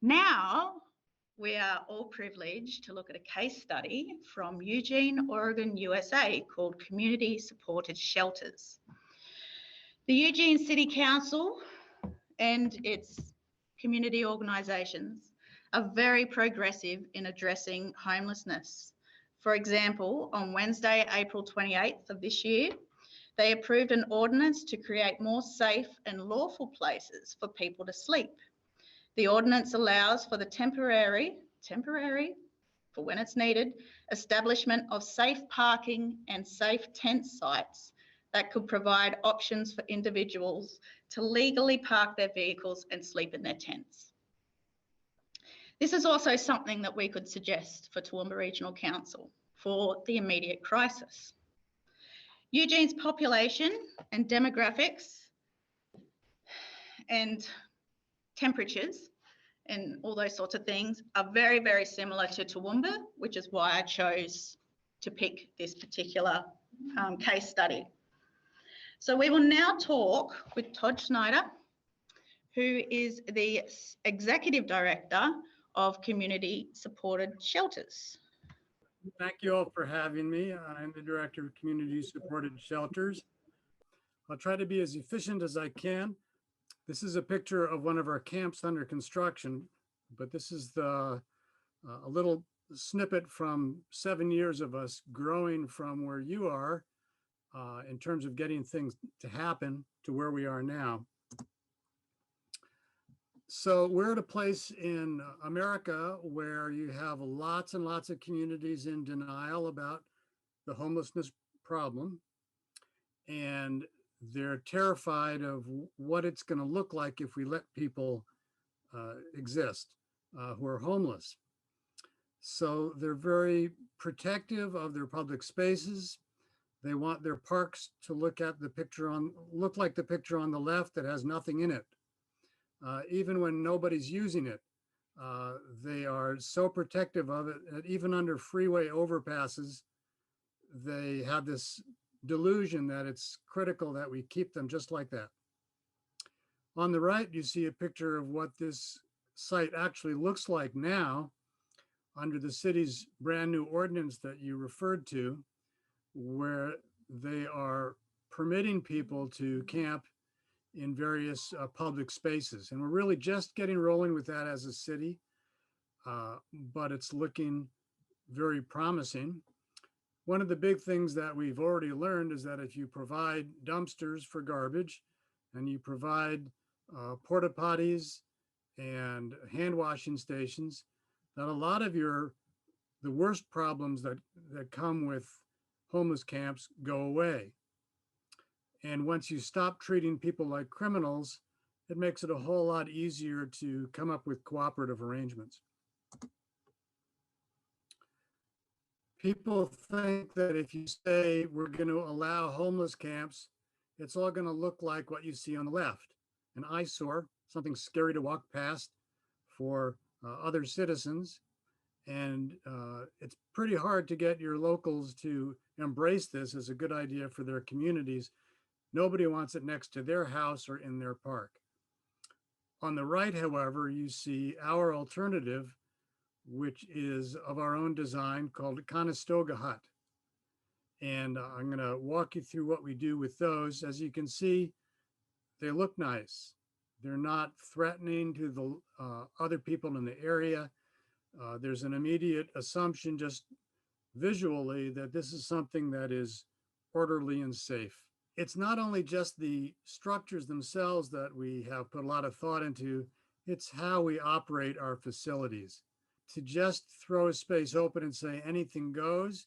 Now, we are all privileged to look at a case study from Eugene, Oregon, USA, called Community Supported Shelters. The Eugene City Council and its community organisations are very progressive in addressing homelessness. For example, on Wednesday, April 28th of this year, they approved an ordinance to create more safe and lawful places for people to sleep. The ordinance allows for the temporary, for when it's needed, establishment of safe parking and safe tent sites that could provide options for individuals to legally park their vehicles and sleep in their tents. This is also something that we could suggest for Toowoomba Regional Council for the immediate crisis. Eugene's population and demographics and temperatures and all those sorts of things are very, very similar to Toowoomba, which is why I chose to pick this particular case study. So we will now talk with Tod Schneider, who is the Executive Director of Community Supported Shelters. Thank you all for having me. I'm the Director of Community Supported Shelters. I'll try to be as efficient as I can. This is a picture of one of our camps under construction, but this is a little snippet from 7 years of us growing from where you are in terms of getting things to happen to where we are now. So we're at a place in America where you have lots and lots of communities in denial about the homelessness problem. And they're terrified of what it's going to look like if we let people exist who are homeless. So they're very protective of their public spaces. They want their parks to look like the picture on the left that has nothing in it. Even when nobody's using it, they are so protective of it that even under freeway overpasses, they have this delusion that it's critical that we keep them just like that. On the right, you see a picture of what this site actually looks like now under the city's brand new ordinance that you referred to, where they are permitting people to camp in various public spaces. And we're really just getting rolling with that as a city, but it's looking very promising. One of the big things that we've already learned is that if you provide dumpsters for garbage and you provide porta potties and hand washing stations, that a lot of the worst problems that come with homeless camps go away. And once you stop treating people like criminals, it makes it a whole lot easier to come up with cooperative arrangements. People think that if you say we're going to allow homeless camps, it's all going to look like what you see on the left, an eyesore, something scary to walk past for other citizens. And it's pretty hard to get your locals to embrace this as a good idea for their communities. Nobody wants it next to their house or in their park. On the right, however, you see our alternative, which is of our own design, called Conestoga Hut. And I'm going to walk you through what we do with those. As you can see, they look nice. They're not threatening to the other people in the area. There's an immediate assumption just visually that this is something that is orderly and safe. It's not only just the structures themselves that we have put a lot of thought into, it's how we operate our facilities. To just throw a space open and say anything goes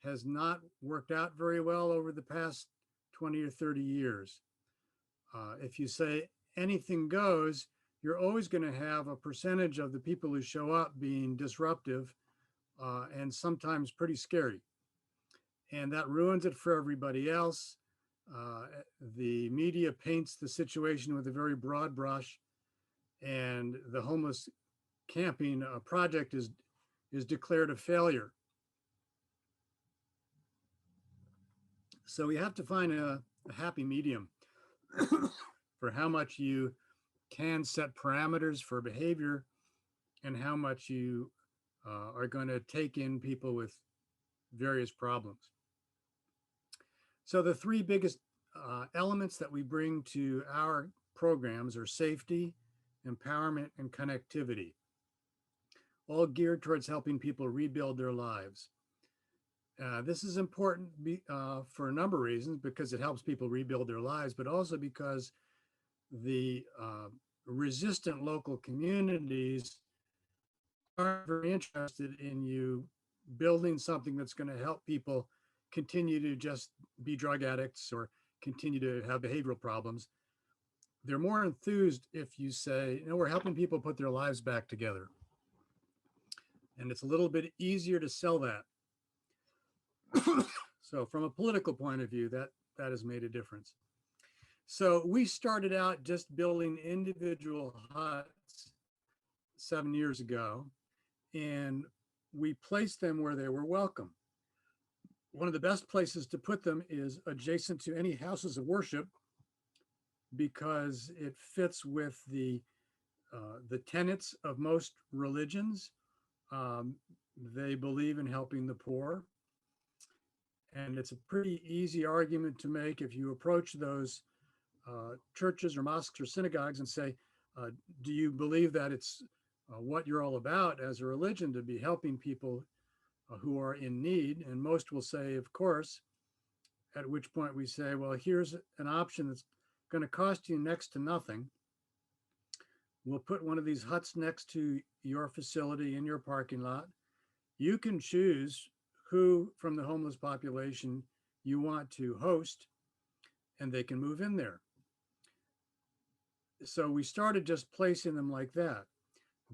has not worked out very well over the past 20 or 30 years. If you say anything goes, you're always going to have a percentage of the people who show up being disruptive and sometimes pretty scary. And that ruins it for everybody else. The media paints the situation with a very broad brush, and the homeless camping project is declared a failure. So we have to find a happy medium for how much you can set parameters for behavior and how much you are going to take in people with various problems. So the three biggest elements that we bring to our programs are safety, empowerment, and connectivity, all geared towards helping people rebuild their lives. This is important for a number of reasons, because it helps people rebuild their lives, but also because the resistant local communities aren't very interested in you building something that's going to help people continue to just be drug addicts or continue to have behavioral problems. They're more enthused if you say, you know, we're helping people put their lives back together. And it's a little bit easier to sell that. So from a political point of view, that has made a difference. So we started out just building individual huts 7 years ago, and we placed them where they were welcome. One of the best places to put them is adjacent to any houses of worship, because it fits with the tenets of most religions. They believe in helping the poor. And it's a pretty easy argument to make if you approach those churches or mosques or synagogues and say, do you believe that it's what you're all about as a religion, to be helping people who are in need? And most will say, of course, at which point we say, well, here's an option that's going to cost you next to nothing. We'll put one of these huts next to your facility in your parking lot. You can choose who from the homeless population you want to host, and they can move in there. So we started just placing them like that.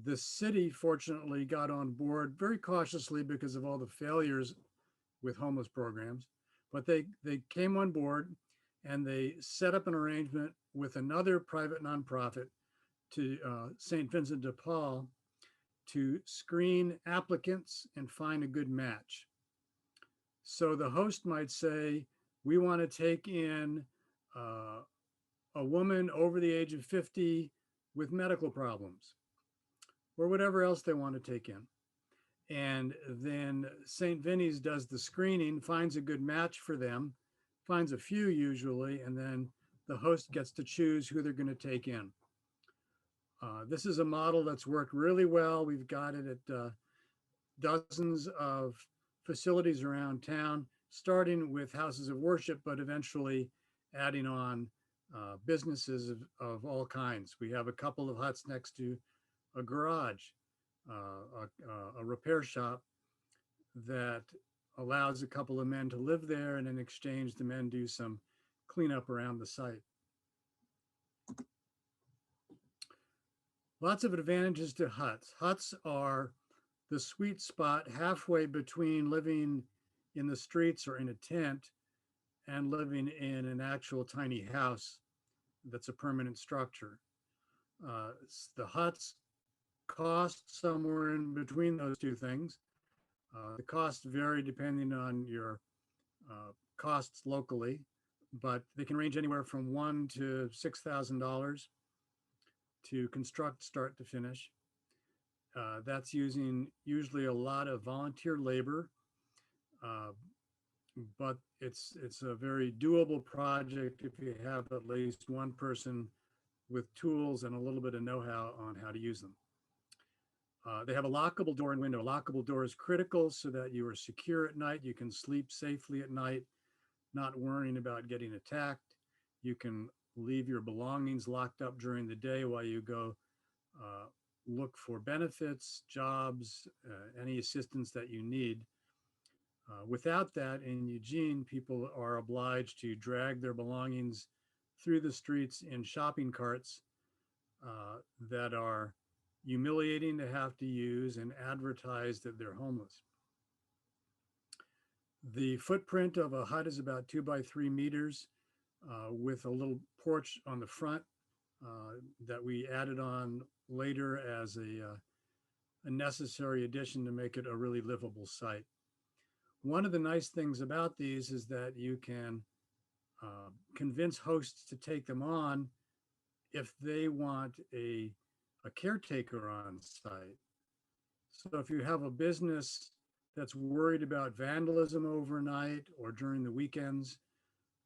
The city fortunately got on board very cautiously because of all the failures with homeless programs, but they came on board and they set up an arrangement with another private nonprofit, to St. Vincent de Paul, to screen applicants and find a good match. So the host might say, we want to take in a woman over the age of 50 with medical problems, or whatever else they want to take in. And then St. Vinny's does the screening, finds a good match for them, finds a few usually, and then the host gets to choose who they're going to take in. This is a model that's worked really well. We've got it at dozens of facilities around town, starting with houses of worship, but eventually adding on businesses of all kinds. We have a couple of huts next to a garage, a repair shop that allows a couple of men to live there, and in exchange, the men do some cleanup around the site. Lots of advantages to huts. Huts are the sweet spot halfway between living in the streets or in a tent and living in an actual tiny house that's a permanent structure. The huts cost somewhere in between those two things. The costs vary depending on your costs locally, but they can range anywhere from $1,000 to $6,000 to construct start to finish. That's using usually a lot of volunteer labor, but it's a very doable project if you have at least one person with tools and a little bit of know-how on how to use them. They have a lockable door and window. A lockable door is critical so that you are secure at night. You can sleep safely at night, not worrying about getting attacked. You can leave your belongings locked up during the day while you go look for benefits, jobs, any assistance that you need. Without that, in Eugene, people are obliged to drag their belongings through the streets in shopping carts that are humiliating to have to use and advertise that they're homeless. The footprint of a hut is about 2 by 3 meters with a little porch on the front that we added on later as a necessary addition to make it a really livable site. One of the nice things about these is that you can convince hosts to take them on if they want a caretaker on site. So if you have a business that's worried about vandalism overnight or during the weekends,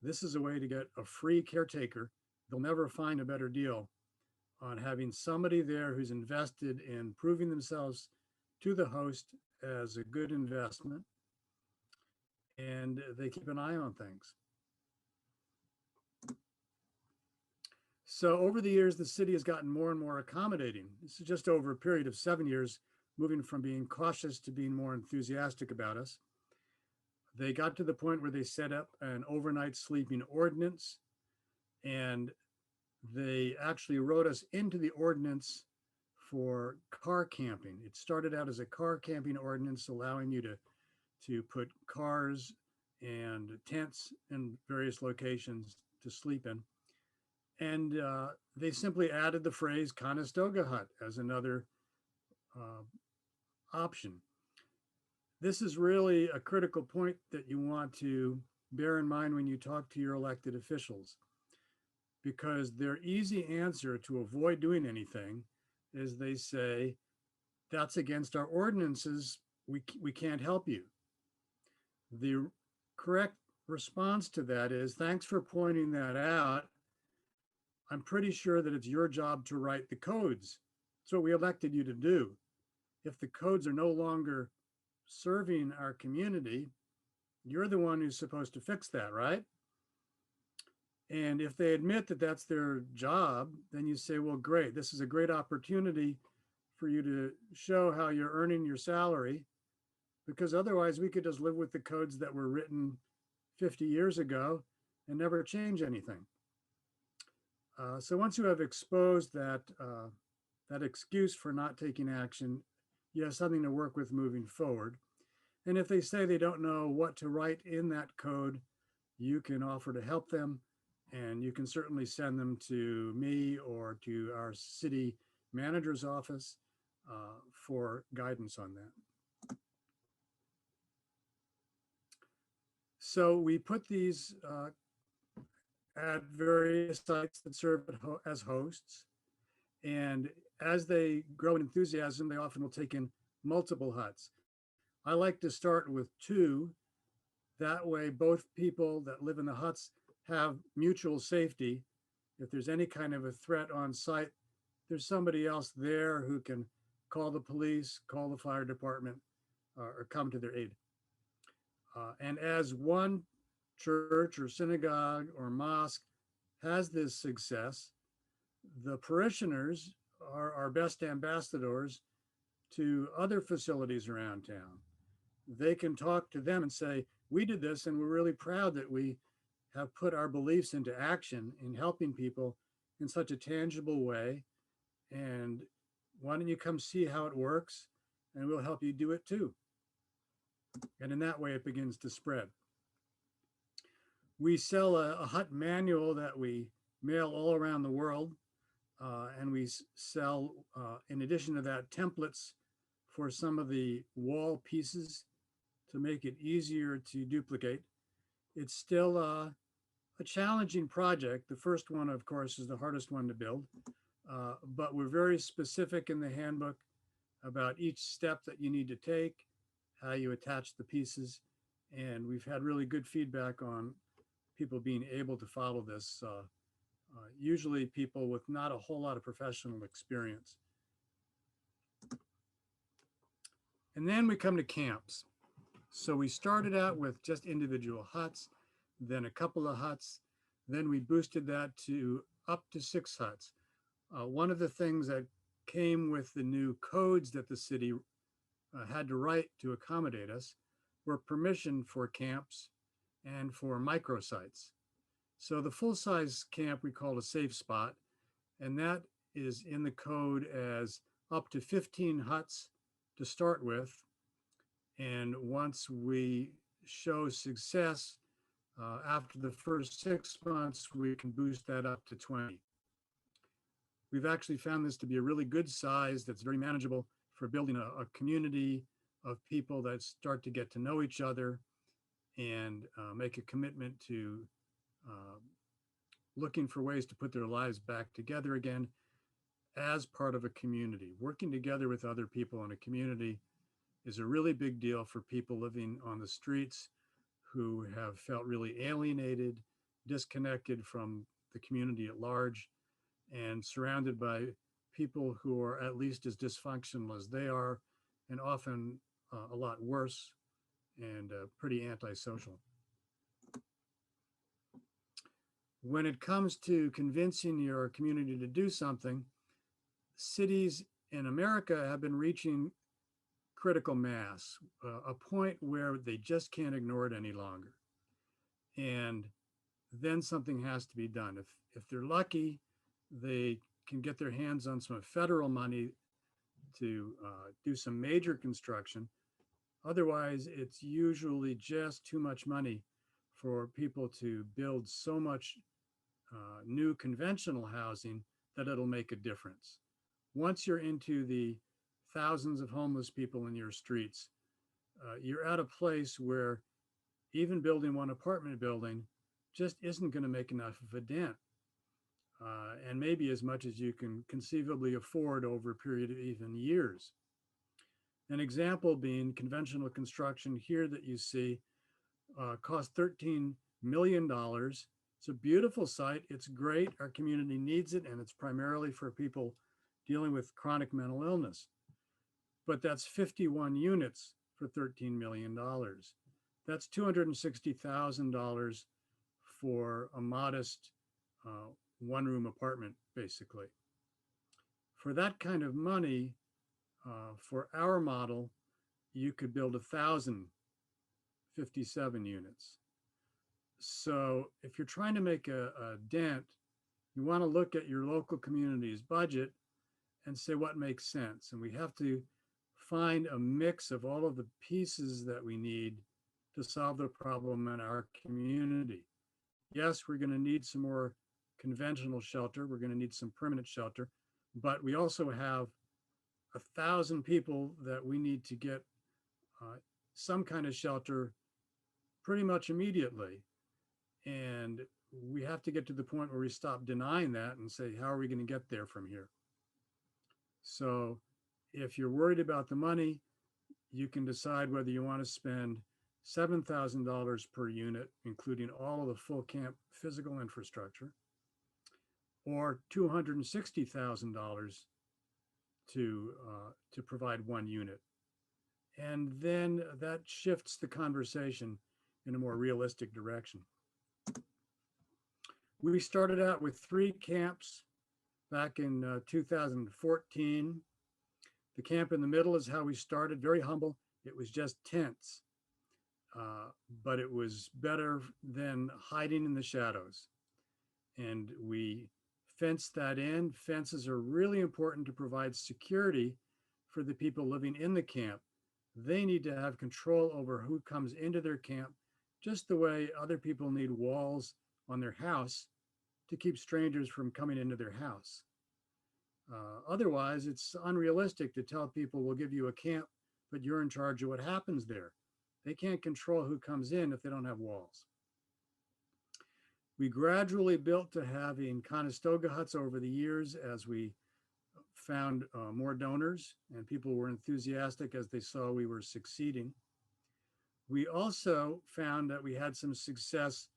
this is a way to get a free caretaker. They'll never find a better deal on having somebody there who's invested in proving themselves to the host as a good investment, and they keep an eye on things. So over the years, the city has gotten more and more accommodating. This is just over a period of 7 years, moving from being cautious to being more enthusiastic about us. They got to the point where they set up an overnight sleeping ordinance, and they actually wrote us into the ordinance for car camping. It started out as a car camping ordinance allowing you to put cars and tents in various locations to sleep in. And they simply added the phrase Conestoga hut as another option. This is really a critical point that you want to bear in mind when you talk to your elected officials, because their easy answer to avoid doing anything is they say, that's against our ordinances, we can't help you. The correct response to that is, thanks for pointing that out. I'm pretty sure that it's your job to write the codes. That's what we elected you to do. If the codes are no longer serving our community, you're the one who's supposed to fix that, right? And if they admit that that's their job, then you say, well, great, this is a great opportunity for you to show how you're earning your salary, because otherwise we could just live with the codes that were written 50 years ago and never change anything. So once you have exposed that excuse for not taking action, you have something to work with moving forward. And if they say they don't know what to write in that code, you can offer to help them, and you can certainly send them to me or to our city manager's office for guidance on that. So we put these at various sites that serve as hosts. And as they grow in enthusiasm, they often will take in multiple huts. I like to start with 2. That way, both people that live in the huts have mutual safety. If there's any kind of a threat on site, there's somebody else there who can call the police, call the fire department, or come to their aid. And as one church or synagogue or mosque has this success, the parishioners are our best ambassadors to other facilities around town. They can talk to them and say, we did this and we're really proud that we have put our beliefs into action in helping people in such a tangible way. And why don't you come see how it works, and we'll help you do it too. And in that way, it begins to spread. We sell a hut manual that we mail all around the world. And we sell, in addition to that, templates for some of the wall pieces to make it easier to duplicate. It's still a challenging project. The first one, of course, is the hardest one to build, but we're very specific in the handbook about each step that you need to take, how you attach the pieces, and we've had really good feedback on people being able to follow this. Usually people with not a whole lot of professional experience. And then we come to camps. So we started out with just individual huts, then a couple of huts, then we boosted that to up to 6 huts. One of the things that came with the new codes that the city had to write to accommodate us were permission for camps and for microsites. So the full-size camp we call a safe spot, and that is in the code as up to 15 huts to start with. And once we show success, after the first 6 months, we can boost that up to 20. We've actually found this to be a really good size that's very manageable for building a community of people that start to get to know each other and make a commitment to looking for ways to put their lives back together again. as part of a community. Working together with other people in a community is a really big deal for people living on the streets who have felt really alienated, disconnected from the community at large, and surrounded by people who are at least as dysfunctional as they are, and often a lot worse and pretty antisocial. When it comes to convincing your community to do something, cities in America have been reaching critical mass, a point where they just can't ignore it any longer. And then something has to be done. If they're lucky, they can get their hands on some federal money to do some major construction. Otherwise, it's usually just too much money for people to build so much new conventional housing that it'll make a difference. Once you're into the thousands of homeless people in your streets, you're at a place where even building one apartment building just isn't going to make enough of a dent. And maybe as much as you can conceivably afford over a period of even years. An example being conventional construction here that you see cost $13 million. It's a beautiful site. It's great. Our community needs it, and it's primarily for people dealing with chronic mental illness. But that's 51 units for $13 million. That's $260,000 for a modest one-room apartment, basically. For that kind of money, for our model, you could build 1,057 units. So if you're trying to make a dent, you want to look at your local community's budget and say what makes sense. And we have to find a mix of all of the pieces that we need to solve the problem in our community. Yes, we're going to need some more conventional shelter. We're going to need some permanent shelter, but we also have 1,000 people that we need to get some kind of shelter pretty much immediately. And we have to get to the point where we stop denying that and say, how are we going to get there from here? So if you're worried about the money, you can decide whether you want to spend $7,000 per unit, including all of the full camp physical infrastructure, or $260,000 to provide one unit. And then that shifts the conversation in a more realistic direction. We started out with 3 camps back in 2014. The camp in the middle is how we started, very humble. It was just tents, but it was better than hiding in the shadows. And we fenced that in. Fences are really important to provide security for the people living in the camp. They need to have control over who comes into their camp, just the way other people need walls on their house to keep strangers from coming into their house. Otherwise, it's unrealistic to tell people we'll give you a camp, but you're in charge of what happens there. They can't control who comes in if they don't have walls. We gradually built to having Conestoga huts over the years as we found more donors and people were enthusiastic as they saw we were succeeding. We also found that we had some success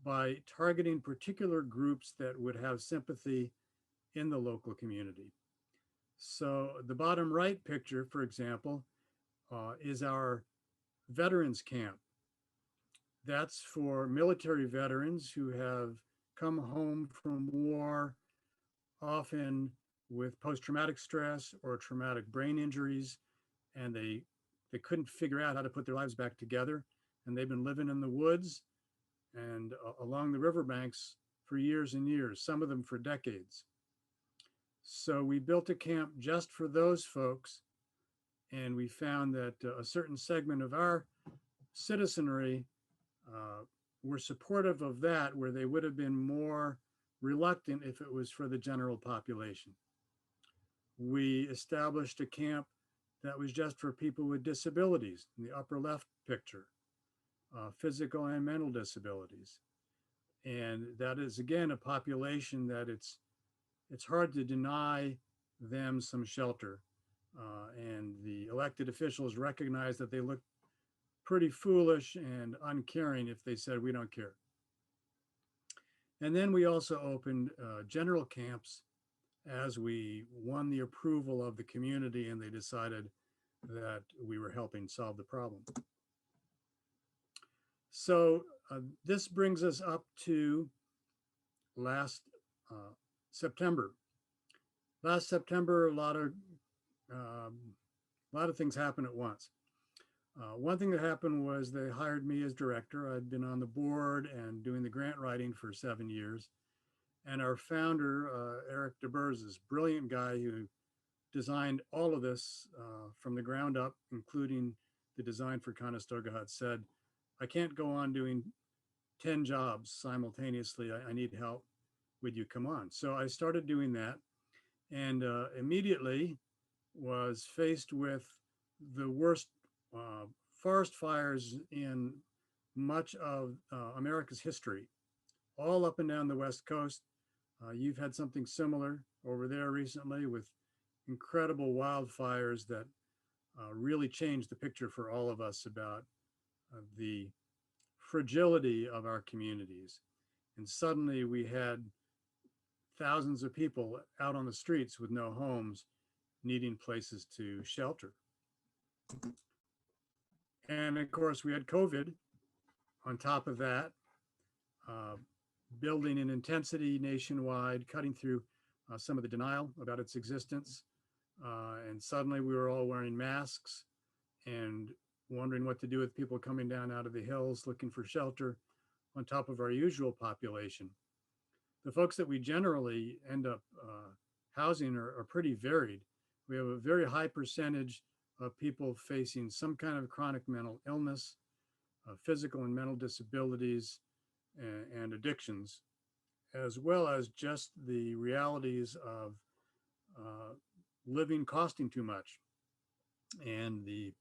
by targeting particular groups that would have sympathy in the local community. So the bottom right picture, for example, is our veterans camp. That's for military veterans who have come home from war, often with post-traumatic stress or traumatic brain injuries, and they couldn't figure out how to put their lives back together. And they've been living in the woods and along the riverbanks for years and years, some of them for decades. So we built a camp just for those folks. And we found that a certain segment of our citizenry were supportive of that, where they would have been more reluctant if it was for the general population. We established a camp that was just for people with disabilities in the upper left picture, physical and mental disabilities. And that is, again, a population that it's hard to deny them some shelter. And the elected officials recognized that they looked pretty foolish and uncaring if they said, we don't care. And then we also opened general camps as we won the approval of the community and they decided that we were helping solve the problem. So this brings us up to last September. Last September, a lot of things happened at once. One thing that happened was they hired me as director. I'd been on the board and doing the grant writing for 7 years. And our founder, Eric DeBurz, this brilliant guy who designed all of this from the ground up, including the design for Conestoga Hut, said, I can't go on doing 10 jobs simultaneously. I need help. Would you come on? So I started doing that and immediately was faced with the worst forest fires in much of America's history, all up and down the West Coast. You've had something similar over there recently with incredible wildfires that really changed the picture for all of us about the fragility of our communities. And suddenly we had thousands of people out on the streets with no homes, needing places to shelter. And of course, we had COVID on top of that, building in intensity nationwide, cutting through some of the denial about its existence. And suddenly we were all wearing masks and wondering what to do with people coming down out of the hills looking for shelter on top of our usual population. The folks that we generally end up housing are pretty varied. We have a very high percentage of people facing some kind of chronic mental illness, physical and mental disabilities, and addictions, as well as just the realities of living costing too much and the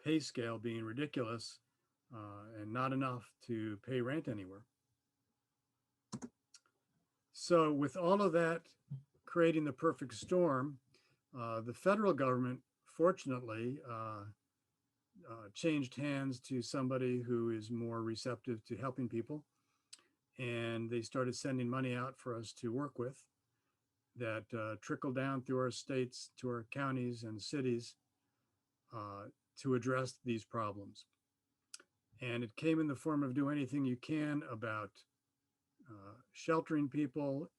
pay scale being ridiculous and not enough to pay rent anywhere. So with all of that creating the perfect storm, the federal government, fortunately, changed hands to somebody who is more receptive to helping people. And they started sending money out for us to work with that trickled down through our states to our counties and cities to address these problems. And it came in the form of do anything you can about sheltering people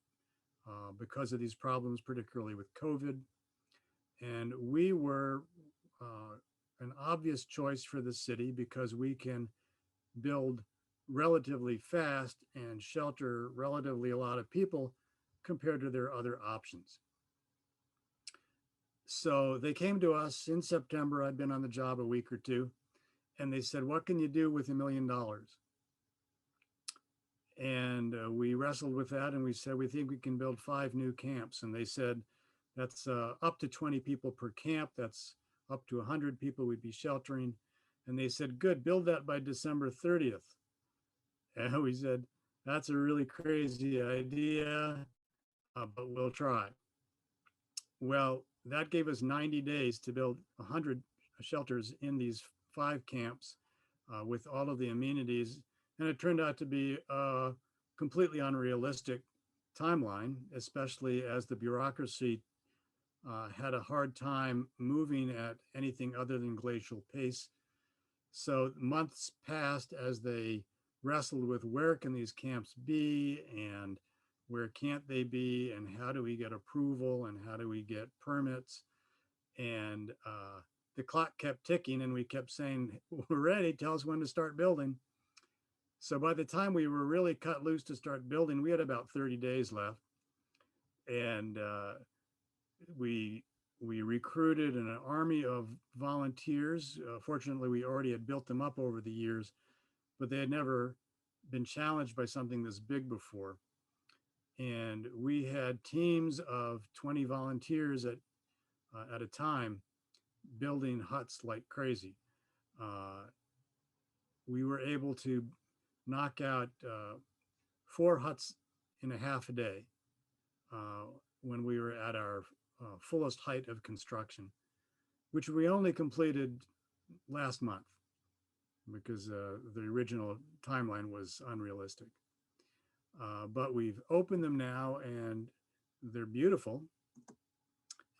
because of these problems, particularly with COVID. And we were an obvious choice for the city because we can build relatively fast and shelter relatively a lot of people compared to their other options. So they came to us in September. I'd been on the job a week or two, and they said, what can you do with $1 million? And we wrestled with that and we said, we think we can build 5 new camps. And they said, that's up to 20 people per camp. That's up to 100 people we'd be sheltering. And they said, good, build that by December 30th. And we said, that's a really crazy idea, but we'll try. Well, that gave us 90 days to build 100 shelters in these 5 camps with all of the amenities. And it turned out to be a completely unrealistic timeline, especially as the bureaucracy had a hard time moving at anything other than glacial pace. So months passed as they wrestled with where can these camps be and where can't they be and how do we get approval and how do we get permits. And the clock kept ticking and we kept saying, we're ready, tell us when to start building. So by the time we were really cut loose to start building, we had about 30 days left. And we recruited an army of volunteers. Fortunately, we already had built them up over the years, but they had never been challenged by something this big before. And we had teams of 20 volunteers at a time building huts like crazy. We were able to knock out 4 huts in a half a day when we were at our fullest height of construction, which we only completed last month because the original timeline was unrealistic. But we've opened them now and they're beautiful.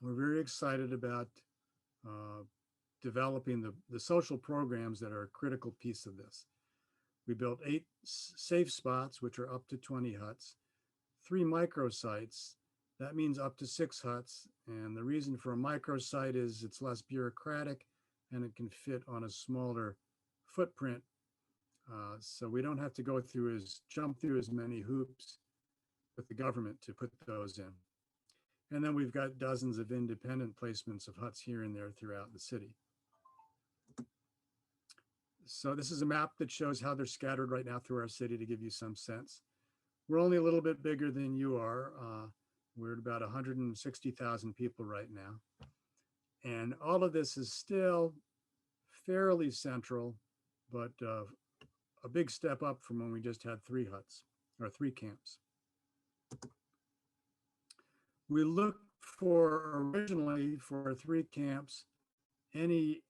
We're very excited about developing the social programs that are a critical piece of this. We built 8 safe spots, which are up to 20 huts, 3 microsites. That means up to 6 huts. And the reason for a microsite is it's less bureaucratic and it can fit on a smaller footprint. So we don't have to jump through as many hoops with the government to put those in. And then we've got dozens of independent placements of huts here and there throughout the city. So this is a map that shows how they're scattered right now through our city to give you some sense. We're only a little bit bigger than you are. We're at about 160,000 people right now. And all of this is still fairly central, but a big step up from when we just had 3 huts or 3 camps. We looked originally for 3 camps, any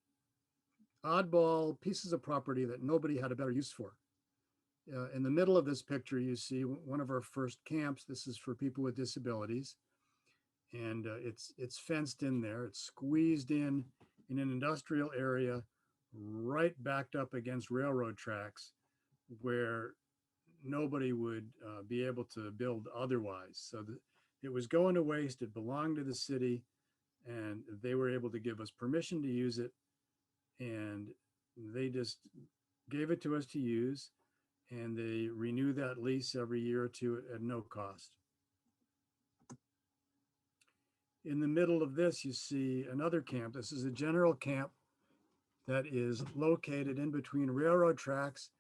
oddball pieces of property that nobody had a better use for. In the middle of this picture, you see one of our first camps. This is for people with disabilities. And it's fenced in there. It's squeezed in an industrial area right backed up against railroad tracks where nobody would be able to build otherwise. So it was going to waste. It belonged to the city and they were able to give us permission to use it. And they just gave it to us to use, and they renew that lease every year or two at no cost. In the middle of this, you see another camp. This is a general camp that is located in between railroad tracks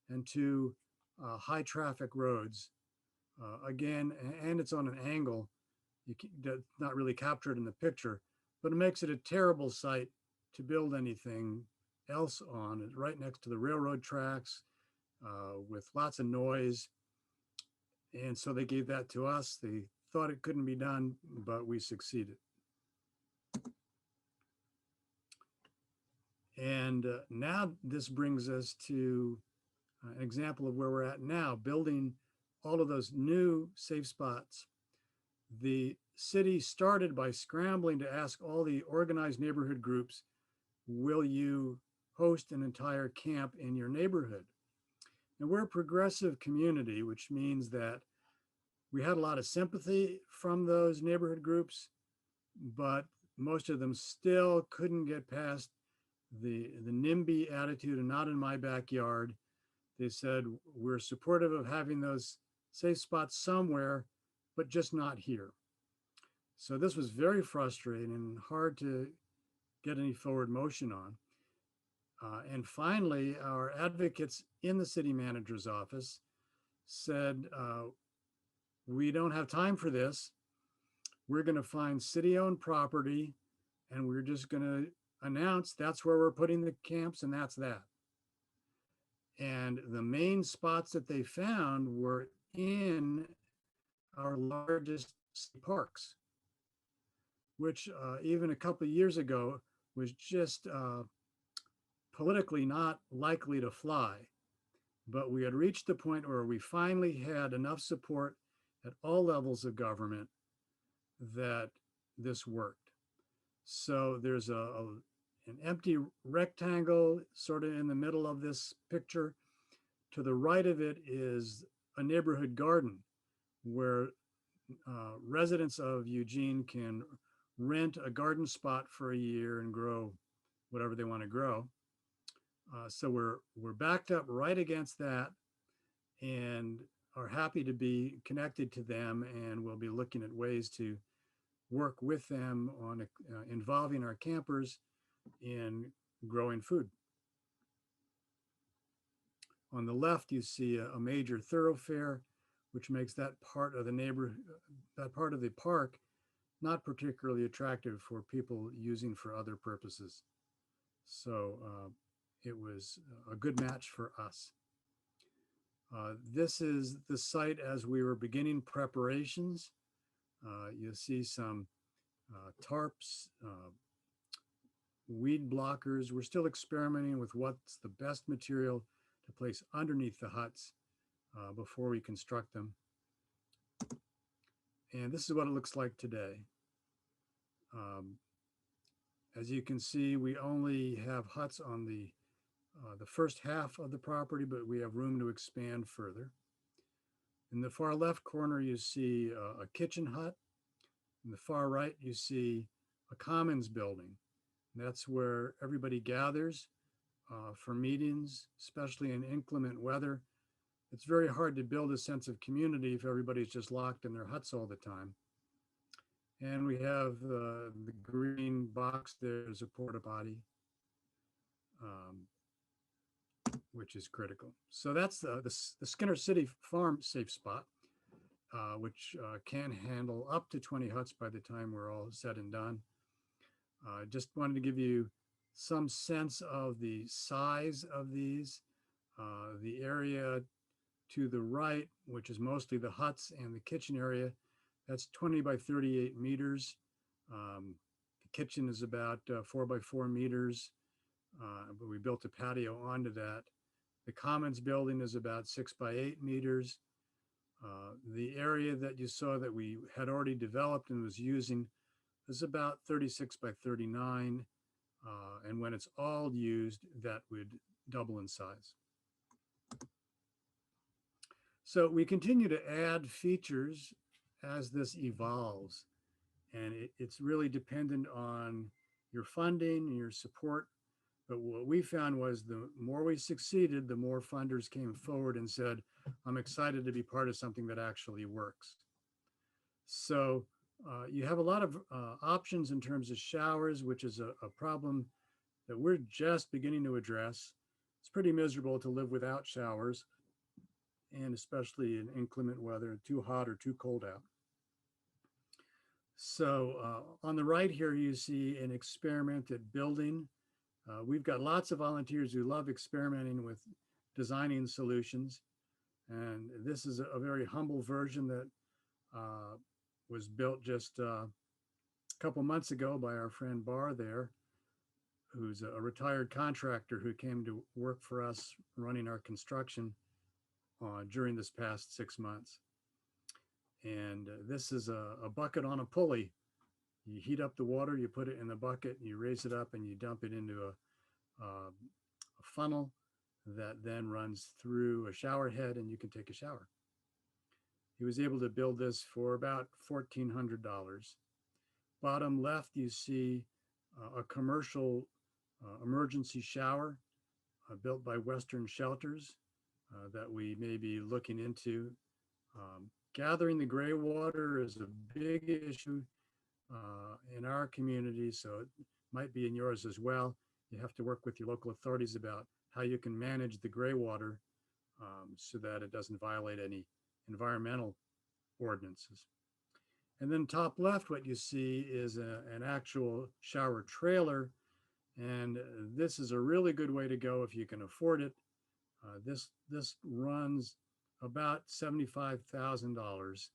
and 2 high traffic roads. Again, and it's on an angle. That's not really captured in the picture, but it makes it a terrible site to build anything else on. It's right next to the railroad tracks with lots of noise. And so they gave that to us. They thought it couldn't be done, but we succeeded. And now this brings us to an example of where we're at now, building all of those new safe spots. The city started by scrambling to ask all the organized neighborhood groups, will you host an entire camp in your neighborhood? And we're a progressive community, which means that we had a lot of sympathy from those neighborhood groups, but most of them still couldn't get past the NIMBY attitude and not in my backyard. They said, we're supportive of having those safe spots somewhere, but just not here. So this was very frustrating and hard to get any forward motion on. And finally, our advocates in the city manager's office said, we don't have time for this. We're going to find city-owned property and we're just going to announce that's where we're putting the camps and that's that. And the main spots that they found were in our largest parks, which even a couple of years ago was just politically not likely to fly. But we had reached the point where we finally had enough support at all levels of government that this worked. So there's an empty rectangle sort of in the middle of this picture. To the right of it is a neighborhood garden where residents of Eugene can rent a garden spot for a year and grow whatever they want to grow. So we're backed up right against that and are happy to be connected to them, and we'll be looking at ways to work with them on involving our campers in growing food. On the left, you see a major thoroughfare, which makes that part of the that part of the park not particularly attractive for people using for other purposes. So it was a good match for us. This is the site as we were beginning preparations. You'll see some tarps, weed blockers. We're still experimenting with what's the best material to place underneath the huts before we construct them. And this is what it looks like today. Um, as you can see, we only have huts on the first half of the property, but we have room to expand further. In the far left corner, you see a kitchen hut. In the far right, you see a commons building. And that's where everybody gathers for meetings, especially in inclement weather. It's very hard to build a sense of community if everybody's just locked in their huts all the time. And we have the green box there as a porta potty, which is critical. So that's the Skinner City Farm safe spot, which can handle up to 20 huts by the time we're all said and done. Just wanted to give you some sense of the size of these. The area to the right, which is mostly the huts and the kitchen area, that's 20 by 38 meters. The kitchen is about 4 by 4 meters, but we built a patio onto that. The commons building is about 6 by 8 meters. The area that you saw that we had already developed and was using is about 36 by 39. And when it's all used, that would double in size. So we continue to add features as this evolves. And it's really dependent on your funding and your support. But what we found was the more we succeeded, the more funders came forward and said, I'm excited to be part of something that actually works. So you have a lot of options in terms of showers, which is a problem that we're just beginning to address. It's pretty miserable to live without showers, and especially in inclement weather, too hot or too cold out. So on the right here, you see an experimented building. We've got lots of volunteers who love experimenting with designing solutions. And this is a very humble version that was built just a couple months ago by our friend Barr there, who's a retired contractor who came to work for us running our construction during this past 6 months. And this is a bucket on a pulley. You heat up the water, you put it in the bucket, you raise it up, and you dump it into a funnel that then runs through a shower head, and you can take a shower. He was able to build this for about $1,400. Bottom left, you see a commercial emergency shower built by Western Shelters that we may be looking into. Gathering the gray water is a big issue in our community, so it might be in yours as well. You have to work with your local authorities about how you can manage the gray water so that it doesn't violate any environmental ordinances. And then top left, what you see is an actual shower trailer. And this is a really good way to go if you can afford it. This runs about $75,000.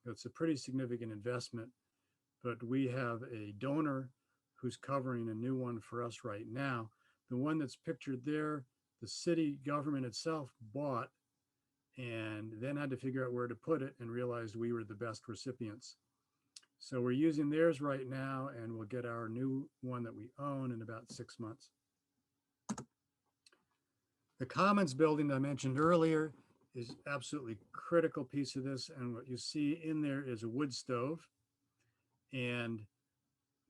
It's a pretty significant investment, but we have a donor who's covering a new one for us right now. The one that's pictured there, the city government itself bought and then had to figure out where to put it and realized we were the best recipients. So we're using theirs right now, and we'll get our new one that we own in about 6 months. The Commons building that I mentioned earlier is absolutely critical piece of this. And what you see in there is a wood stove. And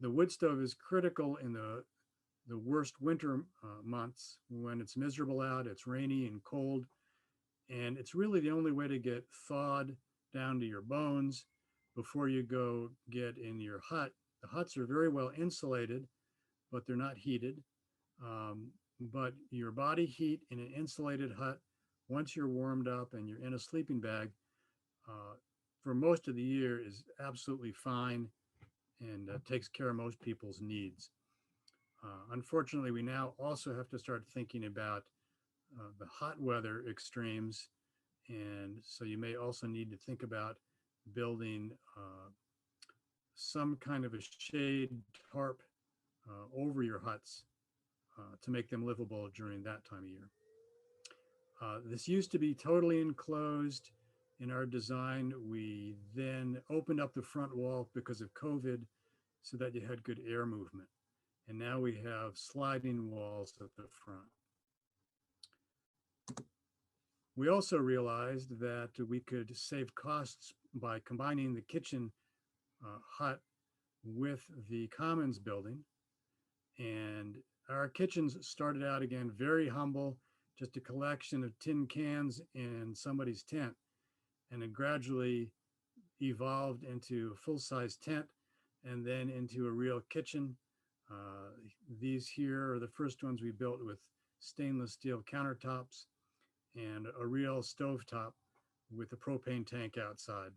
the wood stove is critical in the worst winter months when it's miserable out, it's rainy and cold. And it's really the only way to get thawed down to your bones before you go get in your hut. The huts are very well insulated, but they're not heated. But your body heat in an insulated hut, once you're warmed up and you're in a sleeping bag, for most of the year is absolutely fine and takes care of most people's needs. Unfortunately, we now also have to start thinking about the hot weather extremes. And so you may also need to think about building some kind of a shade tarp over your huts to make them livable during that time of year. This used to be totally enclosed in our design. We then opened up the front wall because of COVID so that you had good air movement. And now we have sliding walls at the front. We also realized that we could save costs by combining the kitchen hut with the commons building. And our kitchens started out again very humble, just a collection of tin cans in somebody's tent, and it gradually evolved into a full-size tent and then into a real kitchen. These here are the first ones we built with stainless steel countertops and a real stovetop with a propane tank outside.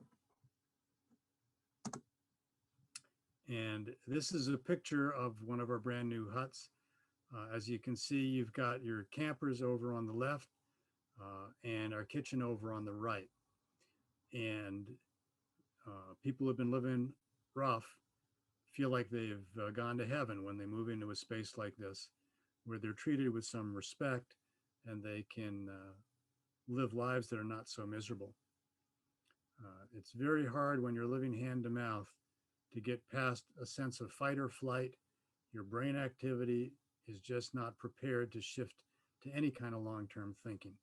And this is a picture of one of our brand new huts. As you can see, you've got your campers over on the left and our kitchen over on the right. And people who've been living rough feel like they've gone to heaven when they move into a space like this, where they're treated with some respect and they can live lives that are not so miserable. It's very hard when you're living hand to mouth to get past a sense of fight or flight. Your brain activity is just not prepared to shift to any kind of long-term thinking.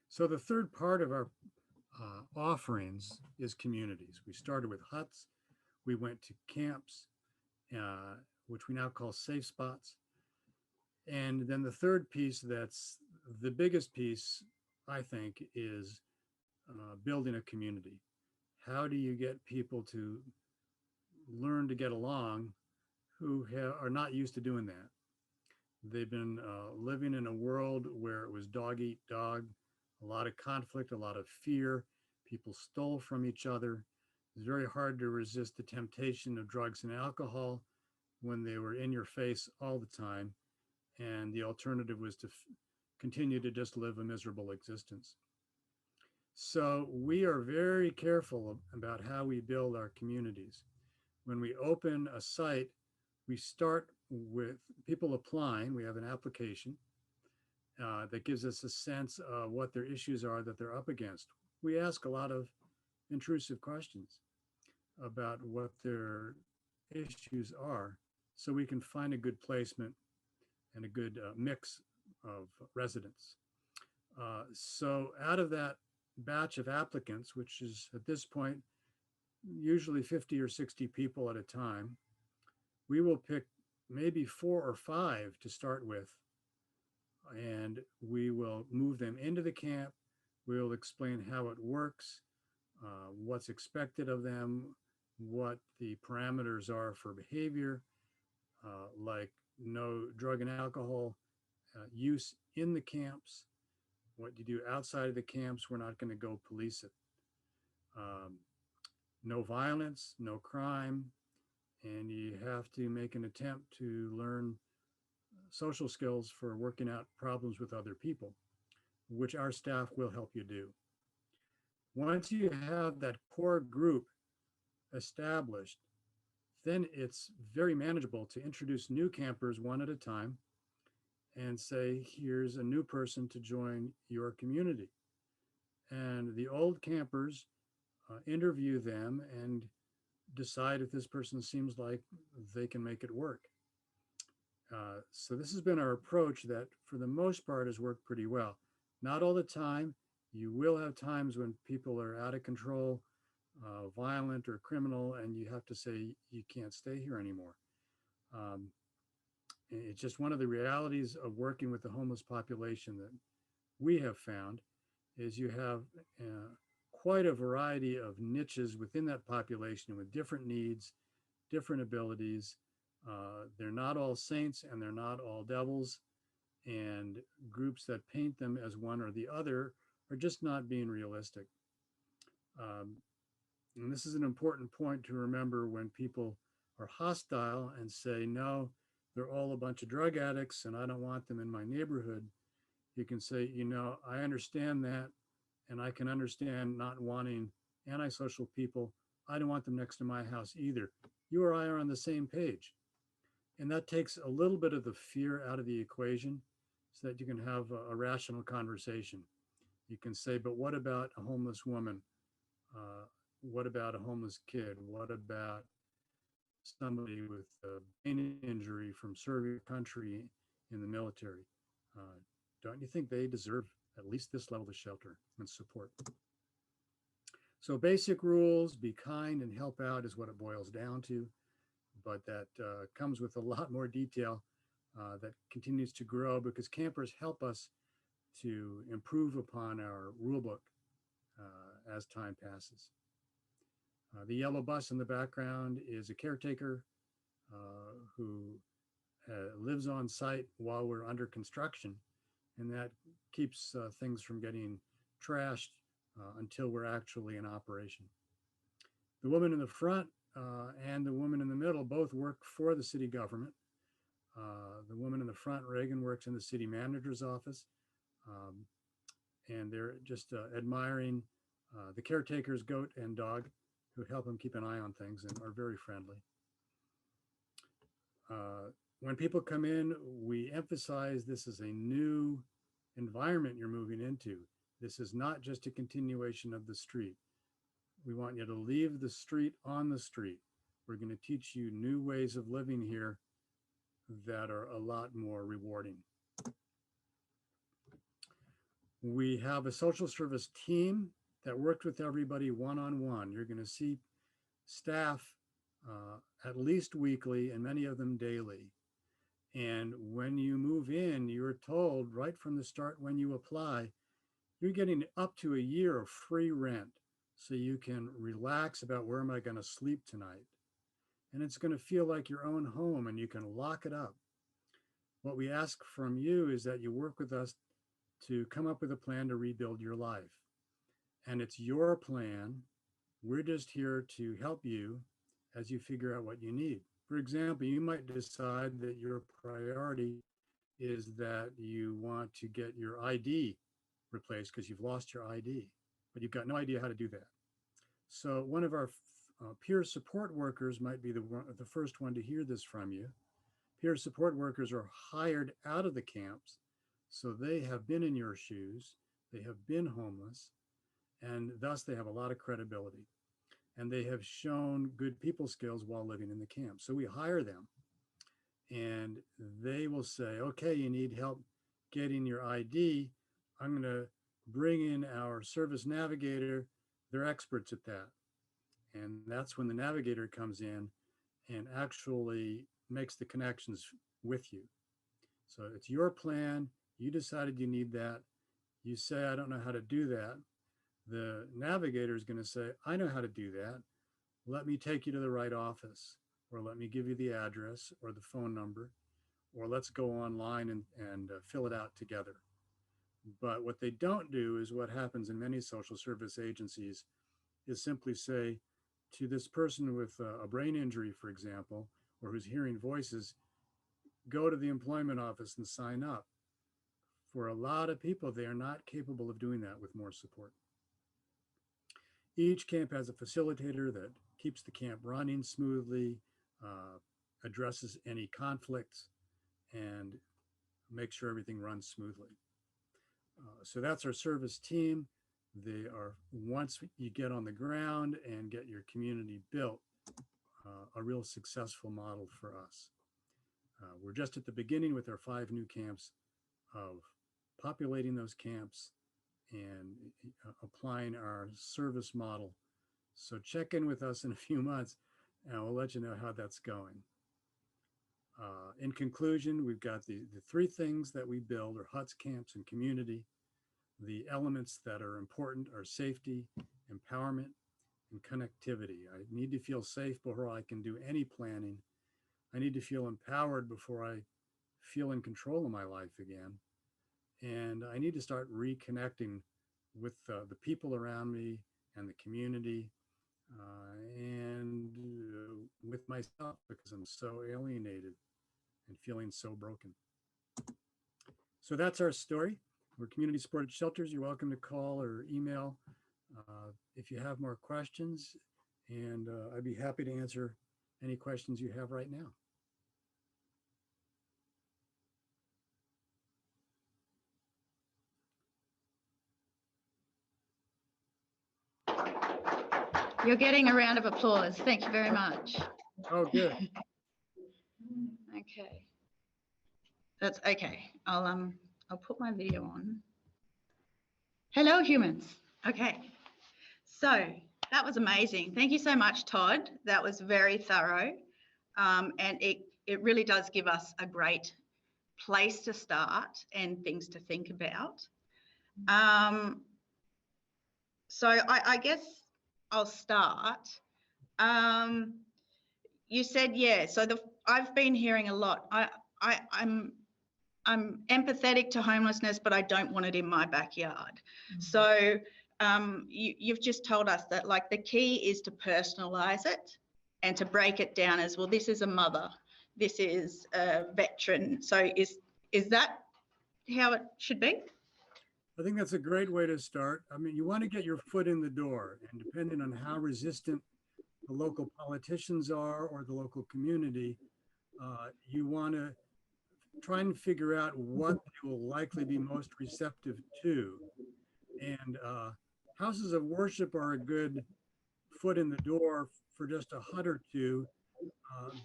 So the third part of our offerings is communities. We started with huts. We went to camps, which we now call safe spots. And then the third piece, that's the biggest piece, I think, is building a community. How do you get people to learn to get along who are not used to doing that? They've been living in a world where it was dog eat dog, a lot of conflict, a lot of fear. People stole from each other. It's very hard to resist the temptation of drugs and alcohol when they were in your face all the time. And the alternative was to continue to just live a miserable existence. So we are very careful about how we build our communities. When we open a site, we start with people applying. We have an application that gives us a sense of what their issues are that they're up against. We ask a lot of intrusive questions about what their issues are so we can find a good placement and a good mix of residents. So out of that batch of applicants, which is at this point usually 50 or 60 people at a time, we will pick maybe 4 or 5 to start with, and we will move them into the camp. We'll explain how it works, what's expected of them, what the parameters are for behavior, like no drug and alcohol use in the camps. What you do outside of the camps, we're not going to go police it. No violence, no crime, and you have to make an attempt to learn social skills for working out problems with other people, which our staff will help you do. Once you have that core group established, then it's very manageable to introduce new campers one at a time and say, here's a new person to join your community. And the old campers interview them and decide if this person seems like they can make it work. So this has been our approach that for the most part has worked pretty well. Not all the time. You will have times when people are out of control, violent or criminal, and you have to say, you can't stay here anymore. It's just one of the realities of working with the homeless population that we have found is you have quite a variety of niches within that population with different needs, different abilities. They're not all saints and they're not all devils, and groups that paint them as one or the other are just not being realistic. And this is an important point to remember when people are hostile and say, no, they're all a bunch of drug addicts and I don't want them in my neighborhood. You can say, you know, I understand that, and I can understand not wanting antisocial people I don't want them next to my house either. You or I are on the same page. And that takes a little bit of the fear out of the equation so that you can have a rational conversation. You can say, but what about a homeless woman? What about a homeless kid? What about somebody with a brain injury from serving a country in the military? Uh, don't you think they deserve at least this level of shelter and support? So basic rules, be kind and help out is what it boils down to, but that comes with a lot more detail that continues to grow because campers help us to improve upon our rule book as time passes. The yellow bus in the background is a caretaker who lives on site while we're under construction, and that keeps things from getting trashed until we're actually in operation. The woman in the front and the woman in the middle both work for the city government. The woman in the front, Reagan, works in the city manager's office, and they're just admiring the caretaker's goat and dog who help him keep an eye on things and are very friendly. When people come in, we emphasize this is a new environment you're moving into. This is not just a continuation of the street. We want you to leave the street on the street. We're going to teach you new ways of living here that are a lot more rewarding. We have a social service team that worked with everybody one-on-one. You're going to see staff at least weekly and many of them daily. And when you move in, you're told right from the start when you apply, you're getting up to a year of free rent so you can relax about where am I going to sleep tonight. And it's going to feel like your own home and you can lock it up. What we ask from you is that you work with us to come up with a plan to rebuild your life. And it's your plan. We're just here to help you as you figure out what you need. For example, you might decide that your priority is that you want to get your ID replaced because you've lost your ID, but you've got no idea how to do that. So one of our peer support workers might be the first one to hear this from you. Peer support workers are hired out of the camps, so they have been in your shoes, they have been homeless, and thus they have a lot of credibility. And they have shown good people skills while living in the camp. So we hire them and they will say, okay, you need help getting your ID. I'm going to bring in our service navigator. They're experts at that. And that's when the navigator comes in and actually makes the connections with you. So it's your plan. You decided you need that. You say, I don't know how to do that. The navigator is going to say, I know how to do that. Let me take you to the right office, or let me give you the address or the phone number, or let's go online and fill it out together. But what they don't do is what happens in many social service agencies is simply say to this person with a brain injury, for example, or who's hearing voices, go to the employment office and sign up. For a lot of people, they are not capable of doing that with more support. Each camp has a facilitator that keeps the camp running smoothly, addresses any conflicts, and makes sure everything runs smoothly. So that's our service team. They are, once you get on the ground and get your community built, a real successful model for us. We're just at the beginning with our 5 new camps of populating those camps and applying our service model. So check in with us in a few months and we'll let you know how that's going. In conclusion, we've got the 3 things that we build are huts, camps, and community. The elements that are important are safety, empowerment, and connectivity. I need to feel safe before I can do any planning. I need to feel empowered before I feel in control of my life again. And I need to start reconnecting with the people around me and the community and with myself because I'm so alienated and feeling so broken. So that's our story. We're community supported shelters. You're welcome to call or email if you have more questions. And I'd be happy to answer any questions you have right now. You're getting a round of applause. Thank you very much. Oh, good. Okay. That's okay. I'll put my video on. Hello, humans. Okay. So that was amazing. Thank you so much, Tod. That was very thorough. And it really does give us a great place to start and things to think about. So I guess I'll start. You said, yeah, so I've been hearing a lot. I'm empathetic to homelessness, but I don't want it in my backyard. Mm-hmm. So you've just told us that like the key is to personalize it and to break it down as, well, this is a mother, this is a veteran. So is that how it should be? I think that's a great way to start. I mean, you want to get your foot in the door, and depending on how resistant the local politicians are or the local community, you want to try and figure out what they will likely be most receptive to. And houses of worship are a good foot in the door for just a hut or two,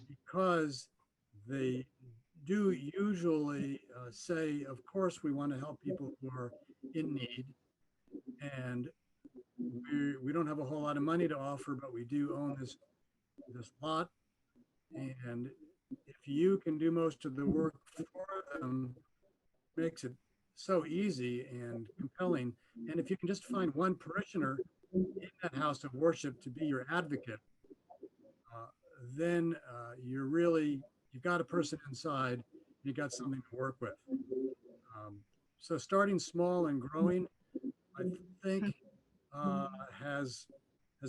because they do usually say, of course, we want to help people who are in need. And we don't have a whole lot of money to offer, but we do own this lot. And if you can do most of the work for them, it makes it so easy and compelling. And if you can just find one parishioner in that house of worship to be your advocate, then you've got a person inside, and you got something to work with. So starting small and growing, I think has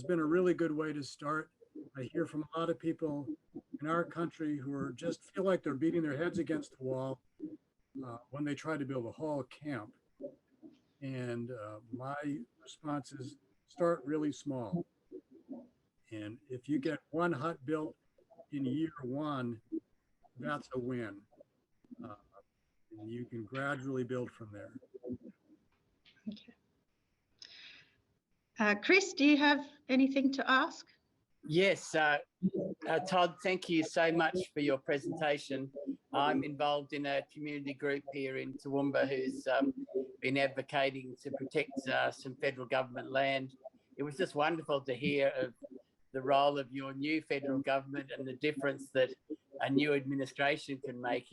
been a really good way to start. I hear from a lot of people in our country who are just feel like they're beating their heads against the wall when they try to build a hall camp. And my response is start really small. And if you get one hut built in year one, that's a win. And you can gradually build from there. Okay. Chris, do you have anything to ask? Yes, Tod, thank you so much for your presentation. I'm involved in a community group here in Toowoomba who's been advocating to protect some federal government land. It was just wonderful to hear of the role of your new federal government and the difference that a new administration can make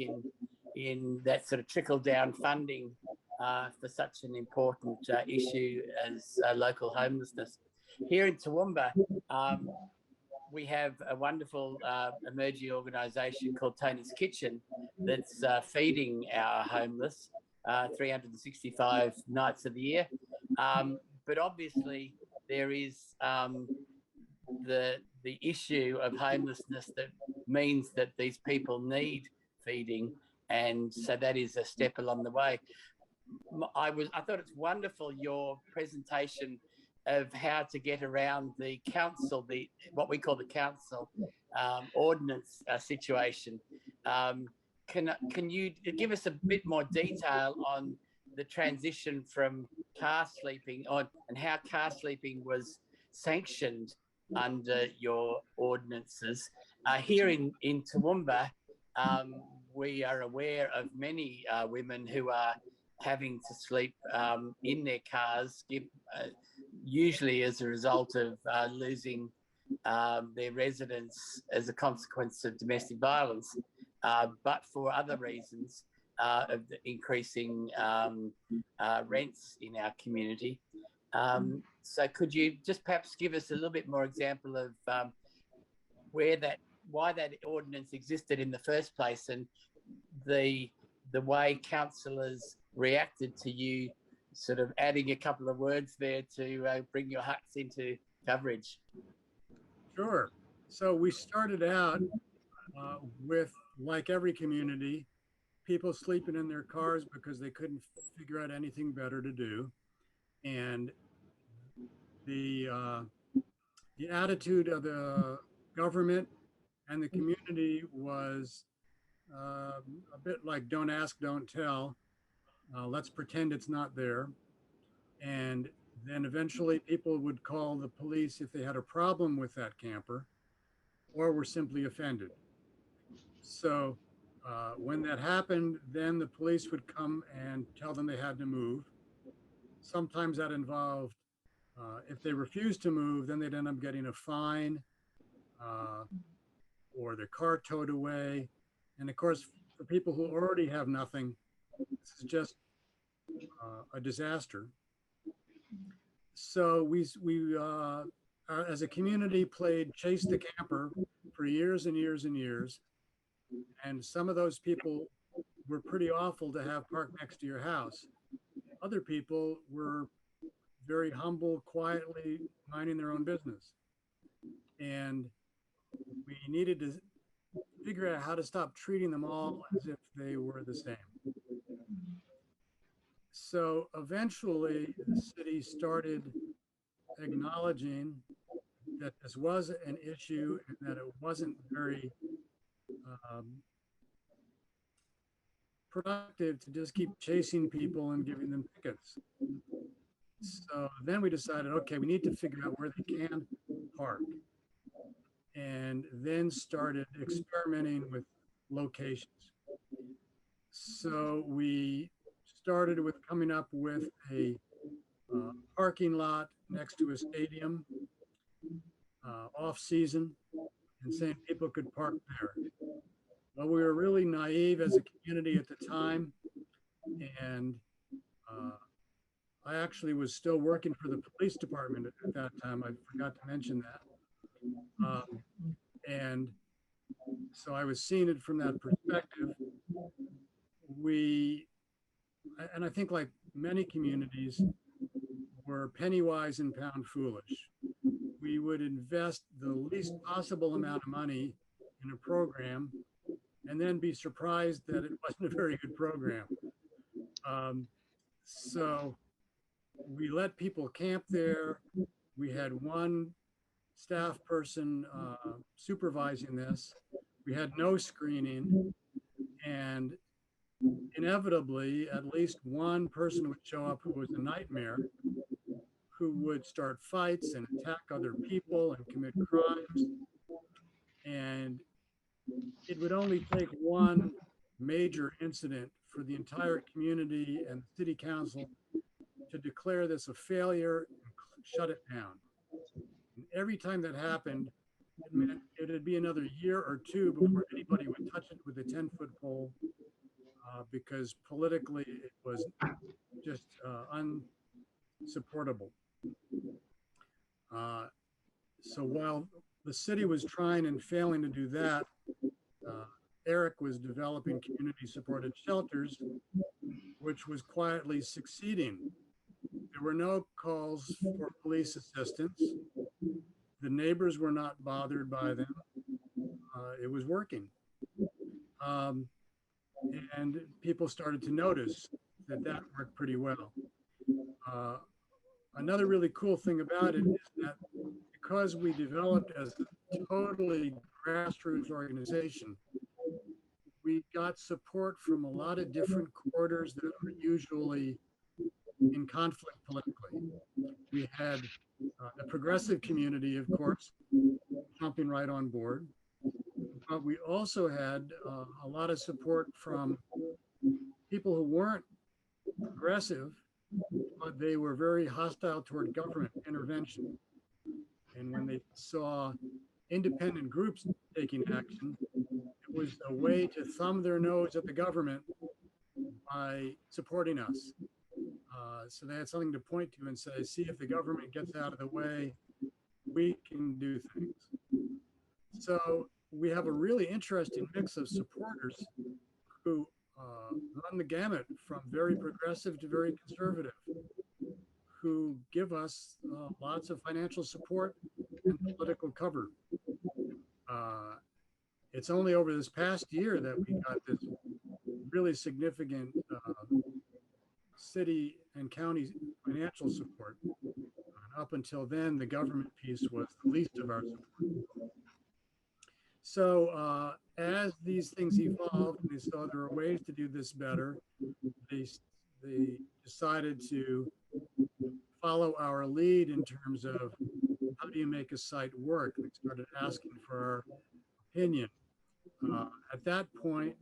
in that sort of trickle-down funding for such an important issue as local homelessness. Here in Toowoomba, we have a wonderful emerging organisation called Tony's Kitchen that's feeding our homeless 365 nights of the year. But obviously there is the issue of homelessness that means that these people need feeding, and so that is a step along the way. I thought it's wonderful, your presentation of how to get around the council, what we call the council ordinance situation. Can you give us a bit more detail on the transition from car sleeping on and how car sleeping was sanctioned under your ordinances? Here in Toowoomba, we are aware of many women who are having to sleep in their cars, usually as a result of losing their residence as a consequence of domestic violence, but for other reasons of the increasing rents in our community. So could you just perhaps give us a little bit more example of why that ordinance existed in the first place, and the way councillors reacted to you sort of adding a couple of words there to bring your huts into coverage? Sure. So we started out with, like every community, people sleeping in their cars because they couldn't figure out anything better to do. And the the attitude of the government and the community was a bit like don't ask, don't tell. Let's pretend it's not there. And then eventually people would call the police if they had a problem with that camper or were simply offended. So when that happened, then the police would come and tell them they had to move. Sometimes that involved, if they refused to move, then they'd end up getting a fine uh, or their car towed away. And of course, for people who already have nothing, this is just a disaster. So as a community, played chase the camper for years and years and years. And some of those people were pretty awful to have parked next to your house. Other people were very humble, quietly minding their own business. And we needed to figure out how to stop treating them all as if they were the same. So eventually the city started acknowledging that this was an issue and that it wasn't very um, productive to just keep chasing people and giving them tickets. So then we decided, okay, we need to figure out where they can park, and then started experimenting with locations. So we started with coming up with a parking lot next to a stadium off season and saying people could park there. Well, we were really naive as a community at the time, and I actually was still working for the police department at that time. I forgot to mention that. And so I was seeing it from that perspective. And I think like many communities, were penny wise and pound foolish. We would invest the least possible amount of money in a program and then be surprised that it wasn't a very good program. So we let people camp there. We had one staff person supervising this. We had no screening, and inevitably, at least one person would show up who was a nightmare, who would start fights and attack other people and commit crimes. And it would only take one major incident for the entire community and the city council to declare this a failure and shut it down. And every time that happened, it meant it would be another year or two before anybody would touch it with a 10-foot pole, because politically it was just unsupportable. So while the city was trying and failing to do that, Eric was developing community supported shelters, which was quietly succeeding. There were no calls for police assistance. The neighbors were not bothered by them. It was working. And people started to notice that that worked pretty well. Another really cool thing about it is that because we developed as a totally grassroots organization, we got support from a lot of different quarters that are usually in conflict politically. We had the progressive community, of course, jumping right on board. But we also had a lot of support from people who weren't progressive, but they were very hostile toward government intervention. And when they saw independent groups taking action, it was a way to thumb their nose at the government by supporting us. So they had something to point to and say, see, if the government gets out of the way, we can do things. So we have a really interesting mix of supporters who run the gamut from very progressive to very conservative, who give us lots of financial support and political cover. It's only over this past year that we got this really significant city and county financial support. Up until then, the government piece was the least of our support. So as these things evolved, and they saw there were ways to do this better, they decided to follow our lead in terms of how do you make a site work? They started asking for our opinion. At that point,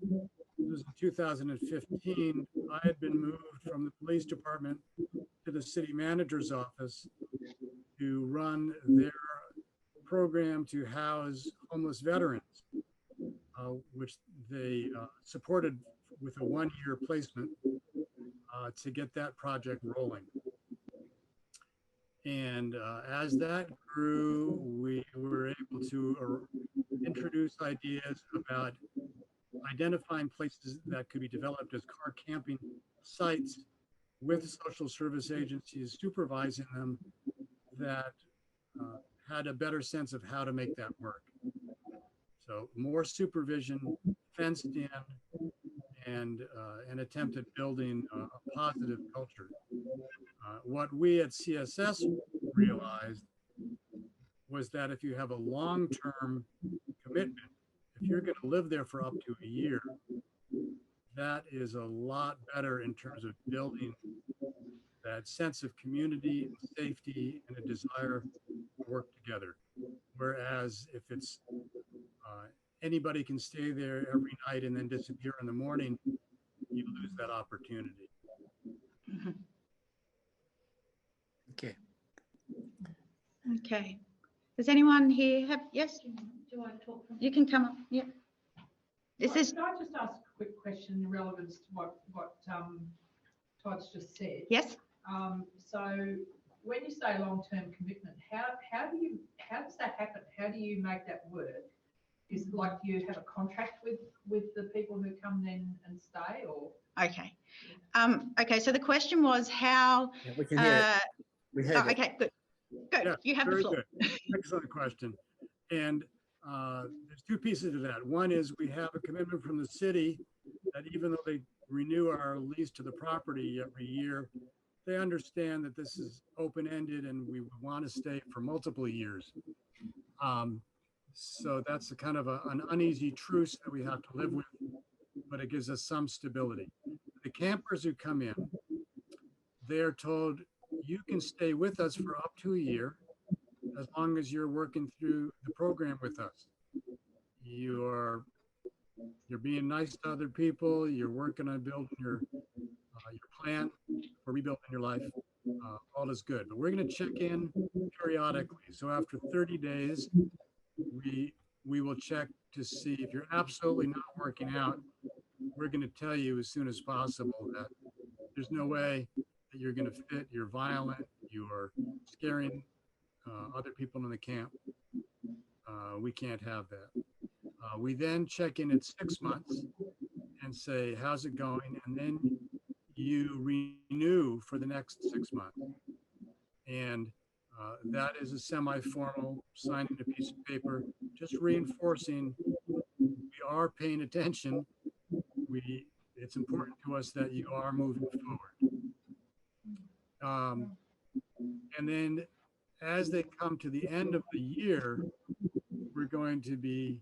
it was in 2015, I had been moved from the police department to the city manager's office to run their program to house homeless veterans, which they supported with a one-year placement to get that project rolling. And as that grew, we were able to introduce ideas about identifying places that could be developed as car camping sites with social service agencies supervising them that had a better sense of how to make that work. So more supervision, fenced in, and an attempt at building a positive culture. What we at CSS realized was that if you have a long-term commitment, if you're going to live there for up to a year, that is a lot better in terms of building that sense of community and safety and a desire to work together. Whereas if it's anybody can stay there every night and then disappear in the morning, you lose that opportunity. Okay. Okay. Does anyone here have, yes? Do I talk? You can come up, yeah. Can I just ask a quick question in relevance to what Tod's just said? Yes. So when you say long-term commitment, how does that happen? How do you make that work? Is it like you have a contract with the people who come then and stay, or? Okay. Okay, so the question was how. Yeah, we can hear it. We heard it. Okay, good. Good. Yeah, you have the floor. Good. Excellent question. And there's two pieces to that. One is we have a commitment from the city that even though they renew our lease to the property every year, they understand that this is open-ended and we want to stay for multiple years. So that's a kind of an uneasy truce that we have to live with, but it gives us some stability. The campers who come in, they're told you can stay with us for up to a year as long as you're working through the program with us. You're being nice to other people. You're working on building your plan for rebuilding your life. All is good, but we're going to check in periodically. So after 30 days, we will check to see if you're absolutely not working out. We're going to tell you as soon as possible that there's no way that you're going to fit. You're violent. You're scaring other people in the camp. We can't have that. We then check in at 6 months and say, how's it going? And then you renew for the next 6 months. And that is a semi-formal signing a piece of paper, just reinforcing we are paying attention. It's important to us that you are moving forward. And then as they come to the end of the year, we're going to be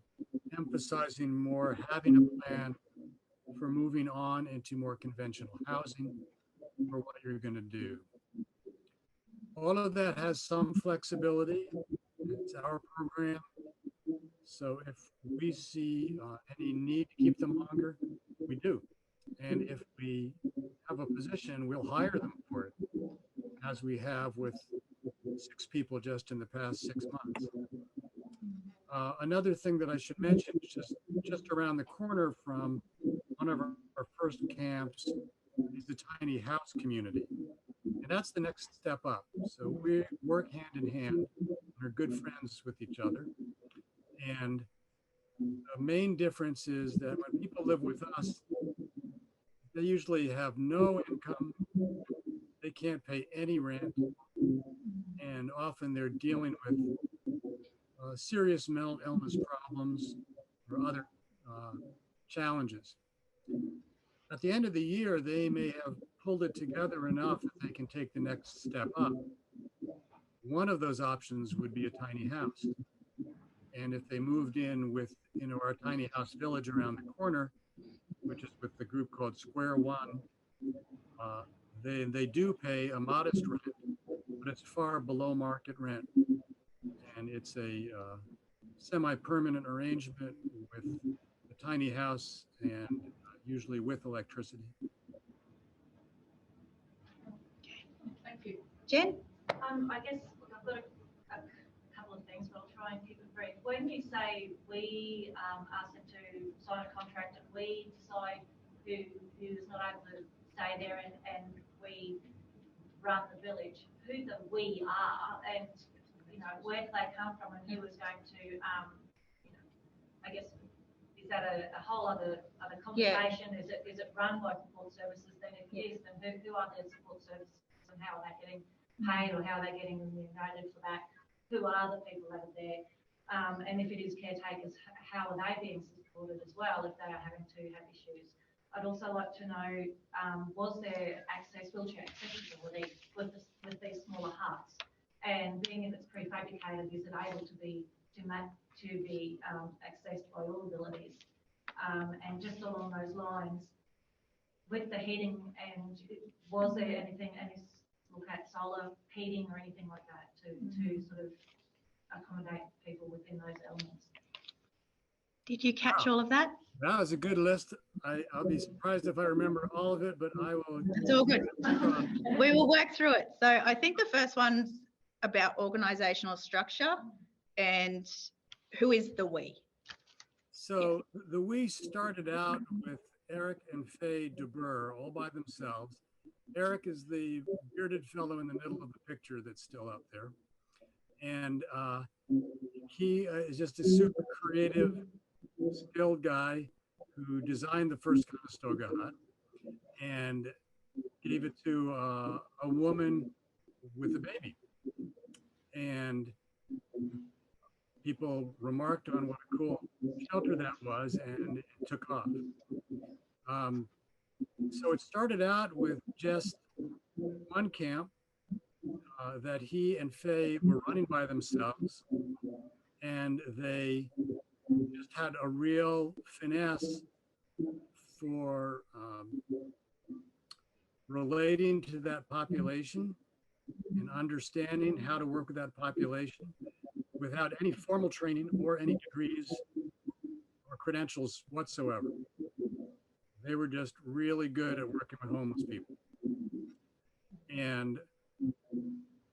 emphasizing more having a plan for moving on into more conventional housing for what you're going to do. All of that has some flexibility. It's our program. So if we see any need to keep them longer, we do. And if we have a position, we'll hire them for it, as we have with 6 people just in the past 6 months. Another thing that I should mention is just around the corner from one of our first camps is the tiny house community. And that's the next step up. So we work hand in hand. We're good friends with each other. And the main difference is that when people live with us, they usually have no income. They can't pay any rent. And often they're dealing with serious mental illness problems or other challenges. At the end of the year, they may have pulled it together enough that they can take the next step up. one of those options would be a tiny house. And if they moved in with, our tiny house village around the corner, which is with the group called Square One, they do pay a modest rent, but it's far below market rent. And it's a semi-permanent arrangement with a tiny house and usually with electricity. Thank you. Jen? I guess, look, I've got a couple of things, but I'll try and keep it brief. When you say we ask them to sign a contract and we decide who's not able to stay there and we run the village, who the we are and, where do they come from and who is going to, I guess, is that a whole other conversation? Yeah. Is it run by support services? Then if it is, then who are the support services and how are they getting paid or how are they getting remunerated for that? Who are the people that are there? And if it is caretakers, how are they being supported as well if they are having to have issues? I'd also like to know, was there wheelchair accessibility with these smaller huts? And being if it's prefabricated, is it able to be accessed by all abilities? And just along those lines, with the heating, and was there anything, and is look at solar heating or anything like that to sort of accommodate people within those elements? Did you catch all of that? That was a good list. I'll be surprised if I remember all of it, but I will. It's all good. We will work through it. So I think the first one's about organizational structure and who is the we. So the we started out with Eric and Faye DeBurr all by themselves. Eric is the bearded fellow in the middle of the picture that's still up there. And he is just a super creative, skilled guy who designed the first Conestoga hut and gave it to a woman with a baby. And people remarked on what a cool shelter that was, and it took off. So it started out with just one camp that he and Faye were running by themselves, and they just had a real finesse for relating to that population and understanding how to work with that population without any formal training or any degrees or credentials whatsoever. They were just really good at working with homeless people. And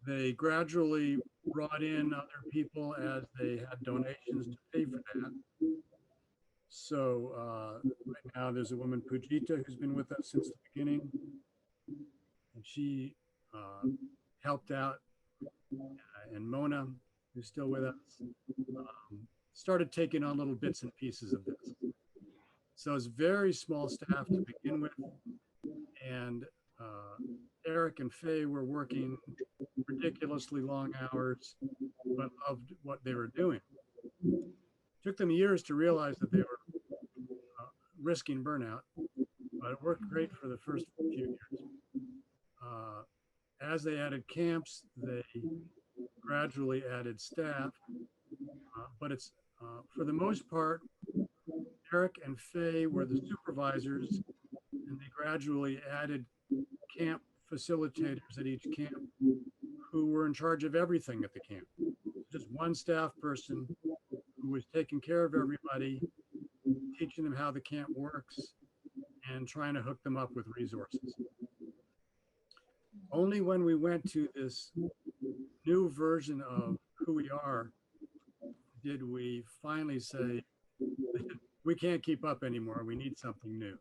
they gradually brought in other people as they had donations to pay for that. So right now there's a woman, Pujita, who's been with us since the beginning. And she helped out, and Mona, who's still with us, started taking on little bits and pieces of this. So it's very small staff to begin with. And Eric and Faye were working ridiculously long hours, but loved what they were doing. Took them years to realize that they were risking burnout, but it worked great for the first few years. As they added camps, they gradually added staff, but it's for the most part, Eric and Faye were the supervisors, and they gradually added camp facilitators at each camp who were in charge of everything at the camp. Just one staff person who was taking care of everybody, teaching them how the camp works, and trying to hook them up with resources. Only when we went to this new version of who we are did we finally say, we can't keep up anymore. We need something new.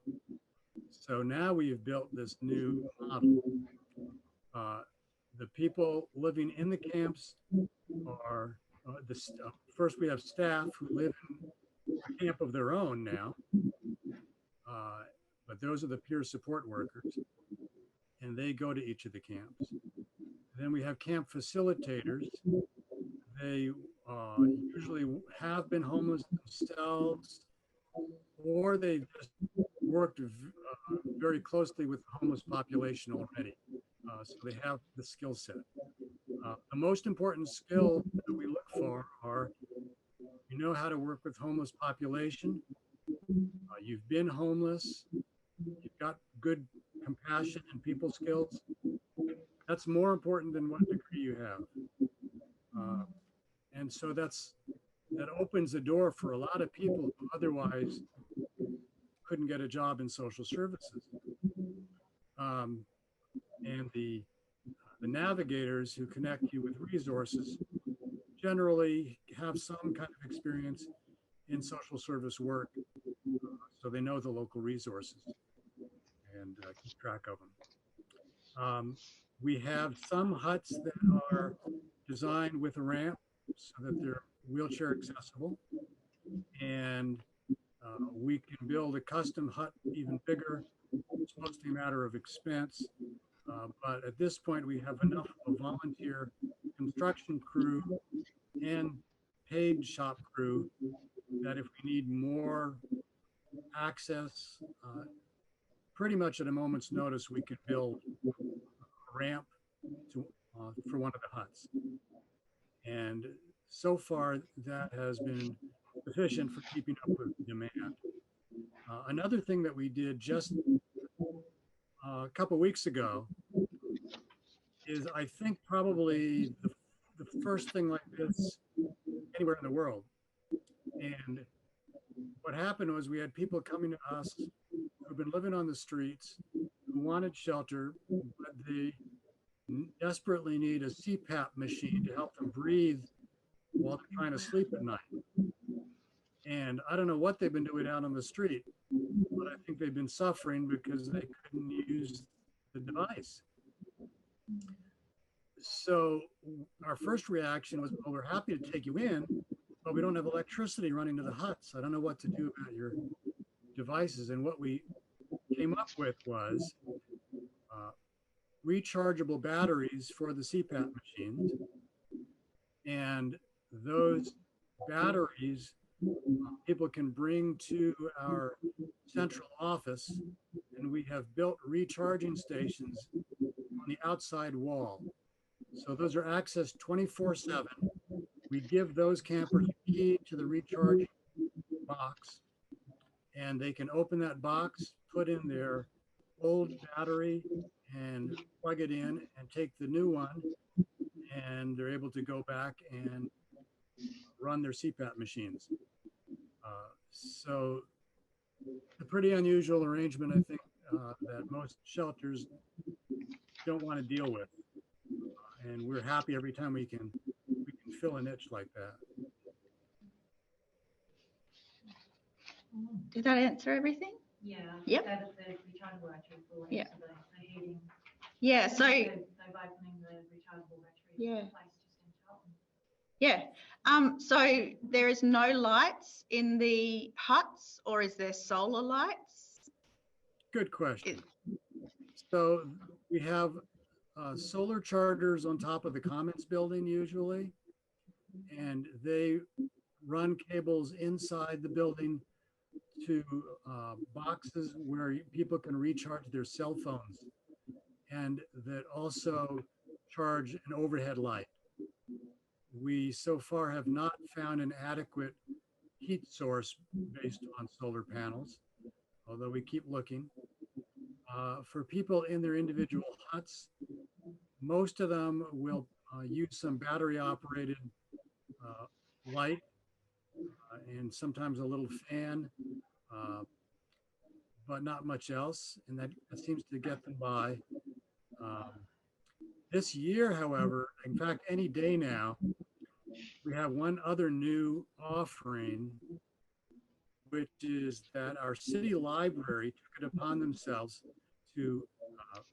So now we've built this new model. The people living in the camps are, first we have staff who live in a camp of their own now, but those are the peer support workers, and they go to each of the camps. Then we have camp facilitators. They usually have been homeless themselves, or they've just worked very closely with the homeless population already. So they have the skill set. The most important skill that we look for are you know how to work with homeless population, you've been homeless, you've got good compassion and people skills. That's more important than what degree you have. And so that opens the door for a lot of people who otherwise couldn't get a job in social services. And the navigators who connect you with resources generally have some kind of experience in social service work, so they know the local resources and keep track of them. We have some huts that are designed with a ramp so that they're wheelchair accessible, and we can build a custom hut even bigger. It's mostly a matter of expense, but at this point we have enough of a volunteer construction crew and paid shop crew that if we need more access, pretty much at a moment's notice, we can build a ramp for one of the huts. And so far, that has been sufficient for keeping up with demand. Another thing that we did just a couple weeks ago is, I think, probably the first thing like this anywhere in the world. And what happened was we had people coming to us who've been living on the streets, who wanted shelter, but they desperately need a CPAP machine to help them breathe while they're trying to sleep at night. And I don't know what they've been doing out on the street, but I think they've been suffering because they couldn't use the device. So our first reaction was, well, we're happy to take you in, but we don't have electricity running to the huts. I don't know what to do about your devices. And what we came up with was rechargeable batteries for the CPAP machines. And those batteries people can bring to our central office, and we have built recharging stations on the outside wall. So those are accessed 24/7. We give those campers a key to the recharging box, and they can open that box, put in their old battery and plug it in and take the new one, and they're able to go back and run their CPAP machines. So a pretty unusual arrangement, I think, that most shelters don't want to deal with. And we're happy every time we can fill a niche like that. Did that answer everything? Yeah. Yep. So that the rechargeable battery will Yeah. answer the heating. Yeah, so They've opening the rechargeable battery Yeah. place just in Charlton. yeah. So there is no lights in the huts, or is there solar lights? Good question. So we have solar chargers on top of the Commons building usually, and they run cables inside the building to boxes where people can recharge their cell phones, and that also charge an overhead light. We so far have not found an adequate heat source based on solar panels, although we keep looking. For people in their individual huts, most of them will use some battery operated light and sometimes a little fan, but not much else. And that seems to get them by. This year, however, in fact, any day now, we have one other new offering, which is that our city library took it upon themselves to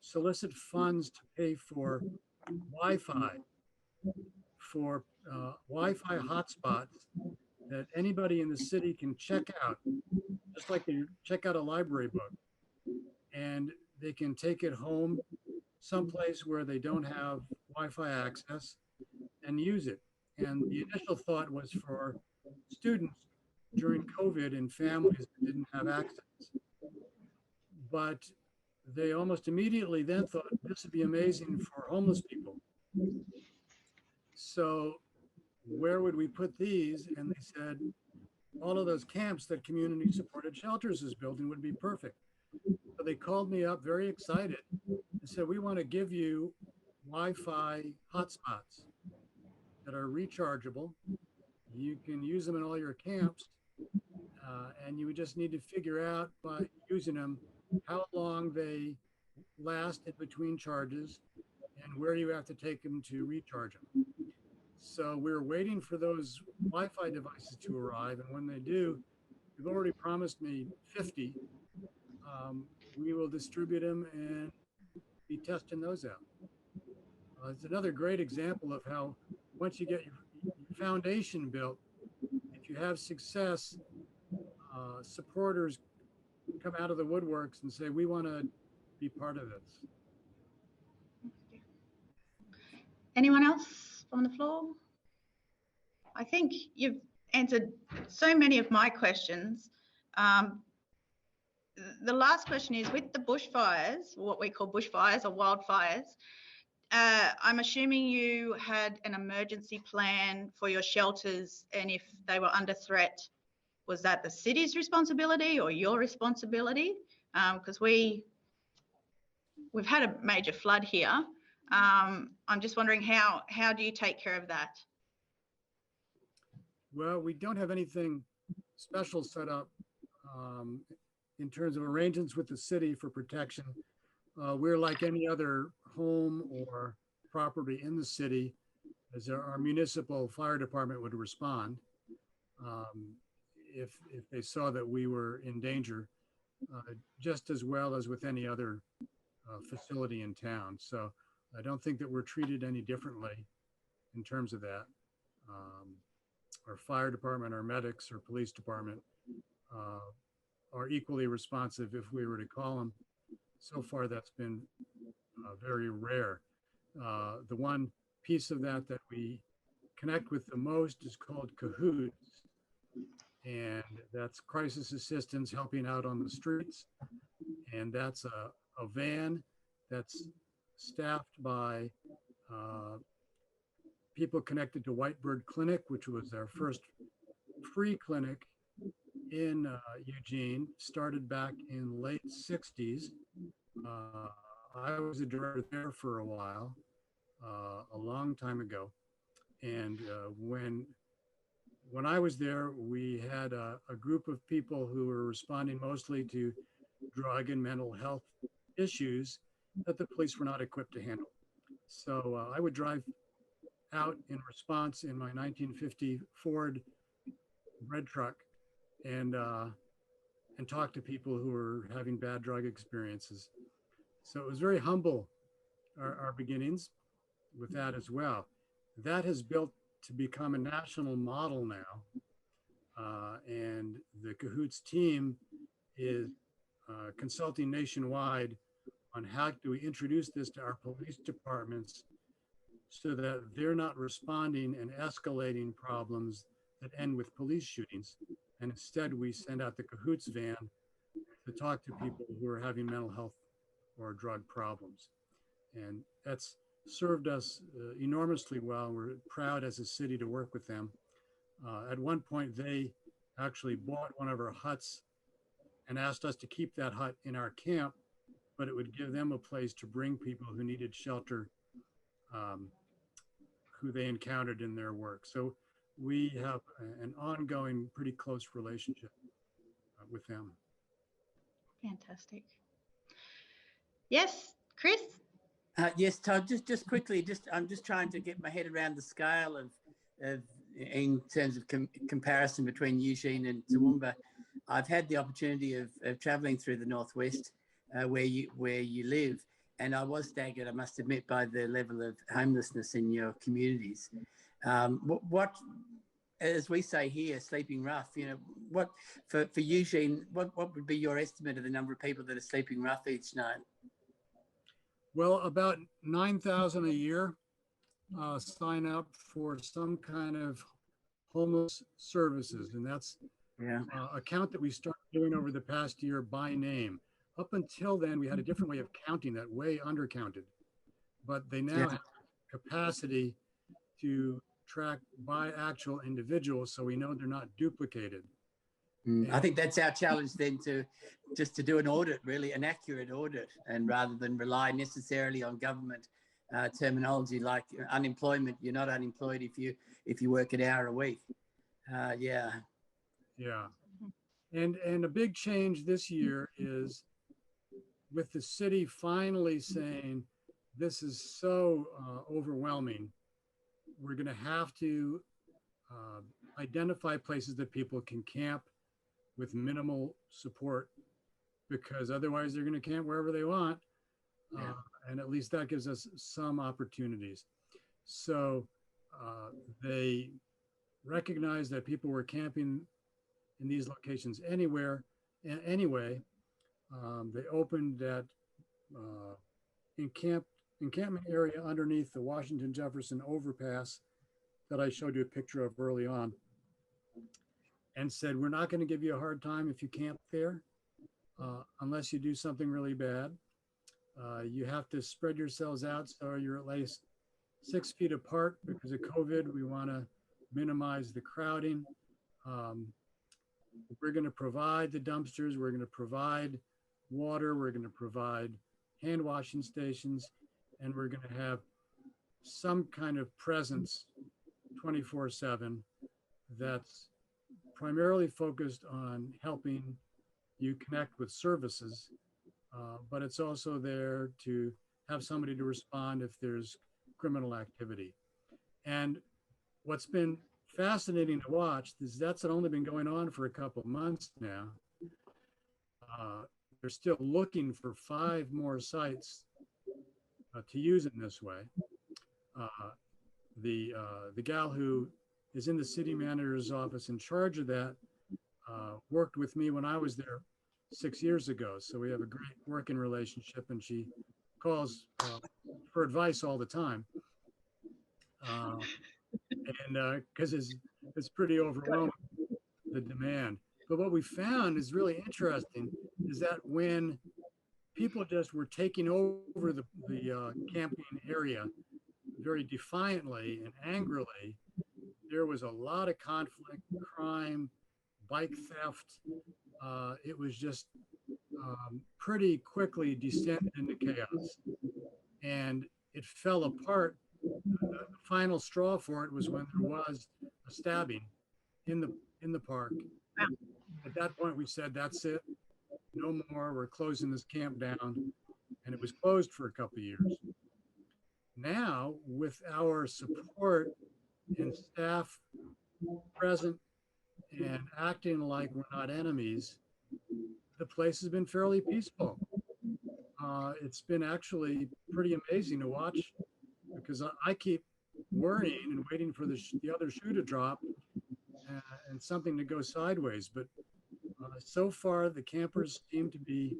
solicit funds to pay for Wi-Fi, for Wi-Fi hotspots that anybody in the city can check out, just like they check out a library book. And they can take it home someplace where they don't have Wi-Fi access and use it. And the initial thought was for students during COVID in families that didn't have access. But they almost immediately then thought this would be amazing for homeless people. So where would we put these? And they said, all of those camps that community supported shelters is building would be perfect. So they called me up very excited and said, we want to give you Wi-Fi hotspots that are rechargeable. You can use them in all your camps. And you would just need to figure out by using them how long they last in between charges and where you have to take them to recharge them. So we're waiting for those Wi-Fi devices to arrive. And when they do, they've already promised me 50. We will distribute them and be testing those out. It's another great example of how once you get your foundation built, if you have success, supporters come out of the woodworks and say, we want to be part of this. Anyone else on the floor? I think you've answered so many of my questions. The last question is, with the bushfires, what we call bushfires or wildfires, I'm assuming you had an emergency plan for your shelters, and if they were under threat, was that the city's responsibility or your responsibility? Because we've had a major flood here. I'm just wondering how do you take care of that? Well, we don't have anything special set up in terms of arrangements with the city for protection. We're like any other home or property in the city, as our municipal fire department would respond if they saw that we were in danger, just as well as with any other facility in town. So I don't think that we're treated any differently in terms of that. Our fire department, our medics, or police department are equally responsive if we were to call them. So far, that's been very rare. The one piece of that we connect with the most is called Cahoots, and that's crisis assistance helping out on the streets. And that's a van that's staffed by people connected to Whitebird Clinic, which was our first free clinic in Eugene, started back in late 60s. I was a director there for a while, a long time ago. And when I was there, we had a group of people who were responding mostly to drug and mental health issues that the police were not equipped to handle. So I would drive out in response in my 1950 Ford red truck and talk to people who were having bad drug experiences. So it was very humble, our beginnings with that as well. That has built to become a national model now. And the Cahoots team is consulting nationwide on how do we introduce this to our police departments so that they're not responding and escalating problems that end with police shootings. And instead we send out the Cahoots van to talk to people who are having mental health or drug problems. And that's served us enormously well. We're proud as a city to work with them. At one point, they actually bought one of our huts and asked us to keep that hut in our camp, but it would give them a place to bring people who needed shelter, who they encountered in their work. So we have an ongoing, pretty close relationship with them. Fantastic. Yes, Chris? Yes, Todd, just quickly, I'm just trying to get my head around the scale of in terms of comparison between Eugene and Toowoomba. I've had the opportunity of traveling through the Northwest where you live, and I was staggered, I must admit, by the level of homelessness in your communities. What, as we say here, sleeping rough, what for Eugene, what would be your estimate of the number of people that are sleeping rough each night? Well, about 9,000 a year sign up for some kind of homeless services. And that's a count that we started doing over the past year by name. Up until then, we had a different way of counting that, way undercounted. But they now have capacity to track by actual individuals so we know they're not duplicated. I think that's our challenge then, to just to do an audit, really an accurate audit, and rather than rely necessarily on government terminology like unemployment. You're not unemployed if you work an hour a week. Yeah. Yeah. And a big change this year is with the city finally saying, this is so overwhelming, we're going to have to identify places that people can camp with minimal support, because otherwise they're going to camp wherever they want. And at least that gives us some opportunities. So they recognized that people were camping in these locations anywhere. And anyway, they opened that encampment area underneath the Washington Jefferson overpass that I showed you a picture of early on, and said, we're not going to give you a hard time if you camp there, unless you do something really bad. You have to spread yourselves out so you're at least 6 feet apart because of COVID. We want to minimize the crowding. We're going to provide the dumpsters. We're going to provide water. We're going to provide hand washing stations, and we're going to have some kind of presence 24/7 that's primarily focused on helping you connect with services, but it's also there to have somebody to respond if there's criminal activity. And what's been fascinating to watch is that's only been going on for a couple of months now. They're still looking for 5 more sites to use in this way. The gal who is in the city manager's office in charge of that worked with me when I was there 6 years ago. So we have a great working relationship, and she calls for advice all the time. And because it's pretty overwhelming, the demand. But what we found is really interesting is that when people just were taking over the camping area very defiantly and angrily, there was a lot of conflict, crime, bike theft. It was just pretty quickly descended into chaos. And it fell apart. The final straw for it was when there was a stabbing in the park. Wow. At that point, we said, that's it. No more. We're closing this camp down. And it was closed for a couple of years. Now, with our support and staff present and acting like we're not enemies, the place has been fairly peaceful. It's been actually pretty amazing to watch, because I keep worrying and waiting for the other shoe to drop and something to go sideways. But so far, the campers seem to be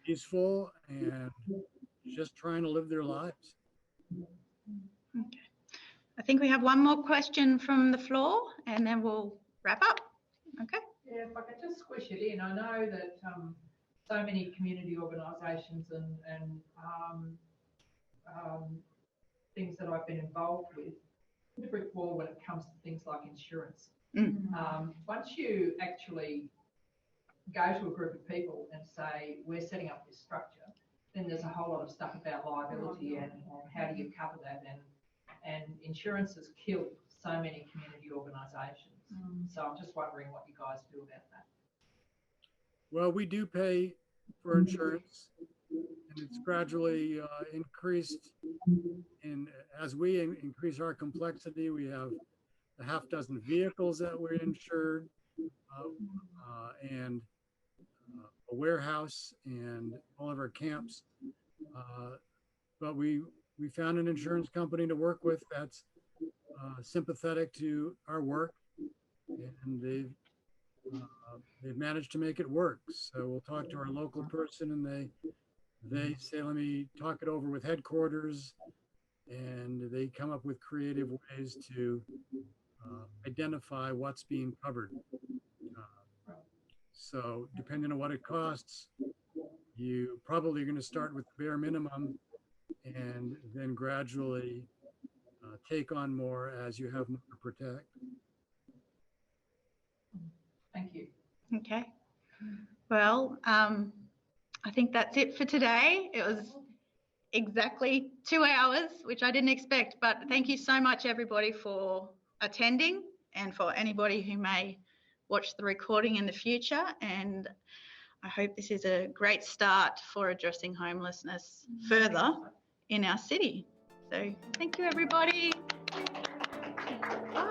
peaceful and just trying to live their lives. Okay. I think we have one more question from the floor, and then we'll wrap up. Okay. Yeah, if I could just squish it in. I know that so many community organisations and things that I've been involved with, the brick wall when it comes to things like insurance. Once you actually go to a group of people and say, we're setting up this structure, then there's a whole lot of stuff about liability and how do you cover that, and insurance has killed so many community organisations. So I'm just wondering what you guys do about that. Well, we do pay for insurance, and it's gradually increased. And as we increase our complexity, we have a half dozen vehicles that we're insured, and a warehouse and all of our camps. But we found an insurance company to work with that's sympathetic to our work, and they've managed to make it work. So we'll talk to our local person, and they say, let me talk it over with headquarters, and they come up with creative ways to identify what's being covered. So depending on what it costs, you probably are going to start with the bare minimum and then gradually take on more as you have more to protect. Thank you. Okay. Well, I think that's it for today. It was exactly 2 hours, which I didn't expect, but thank you so much everybody for attending and for anybody who may watch the recording in the future. And I hope this is a great start for addressing homelessness further in our city. So thank you everybody. Bye.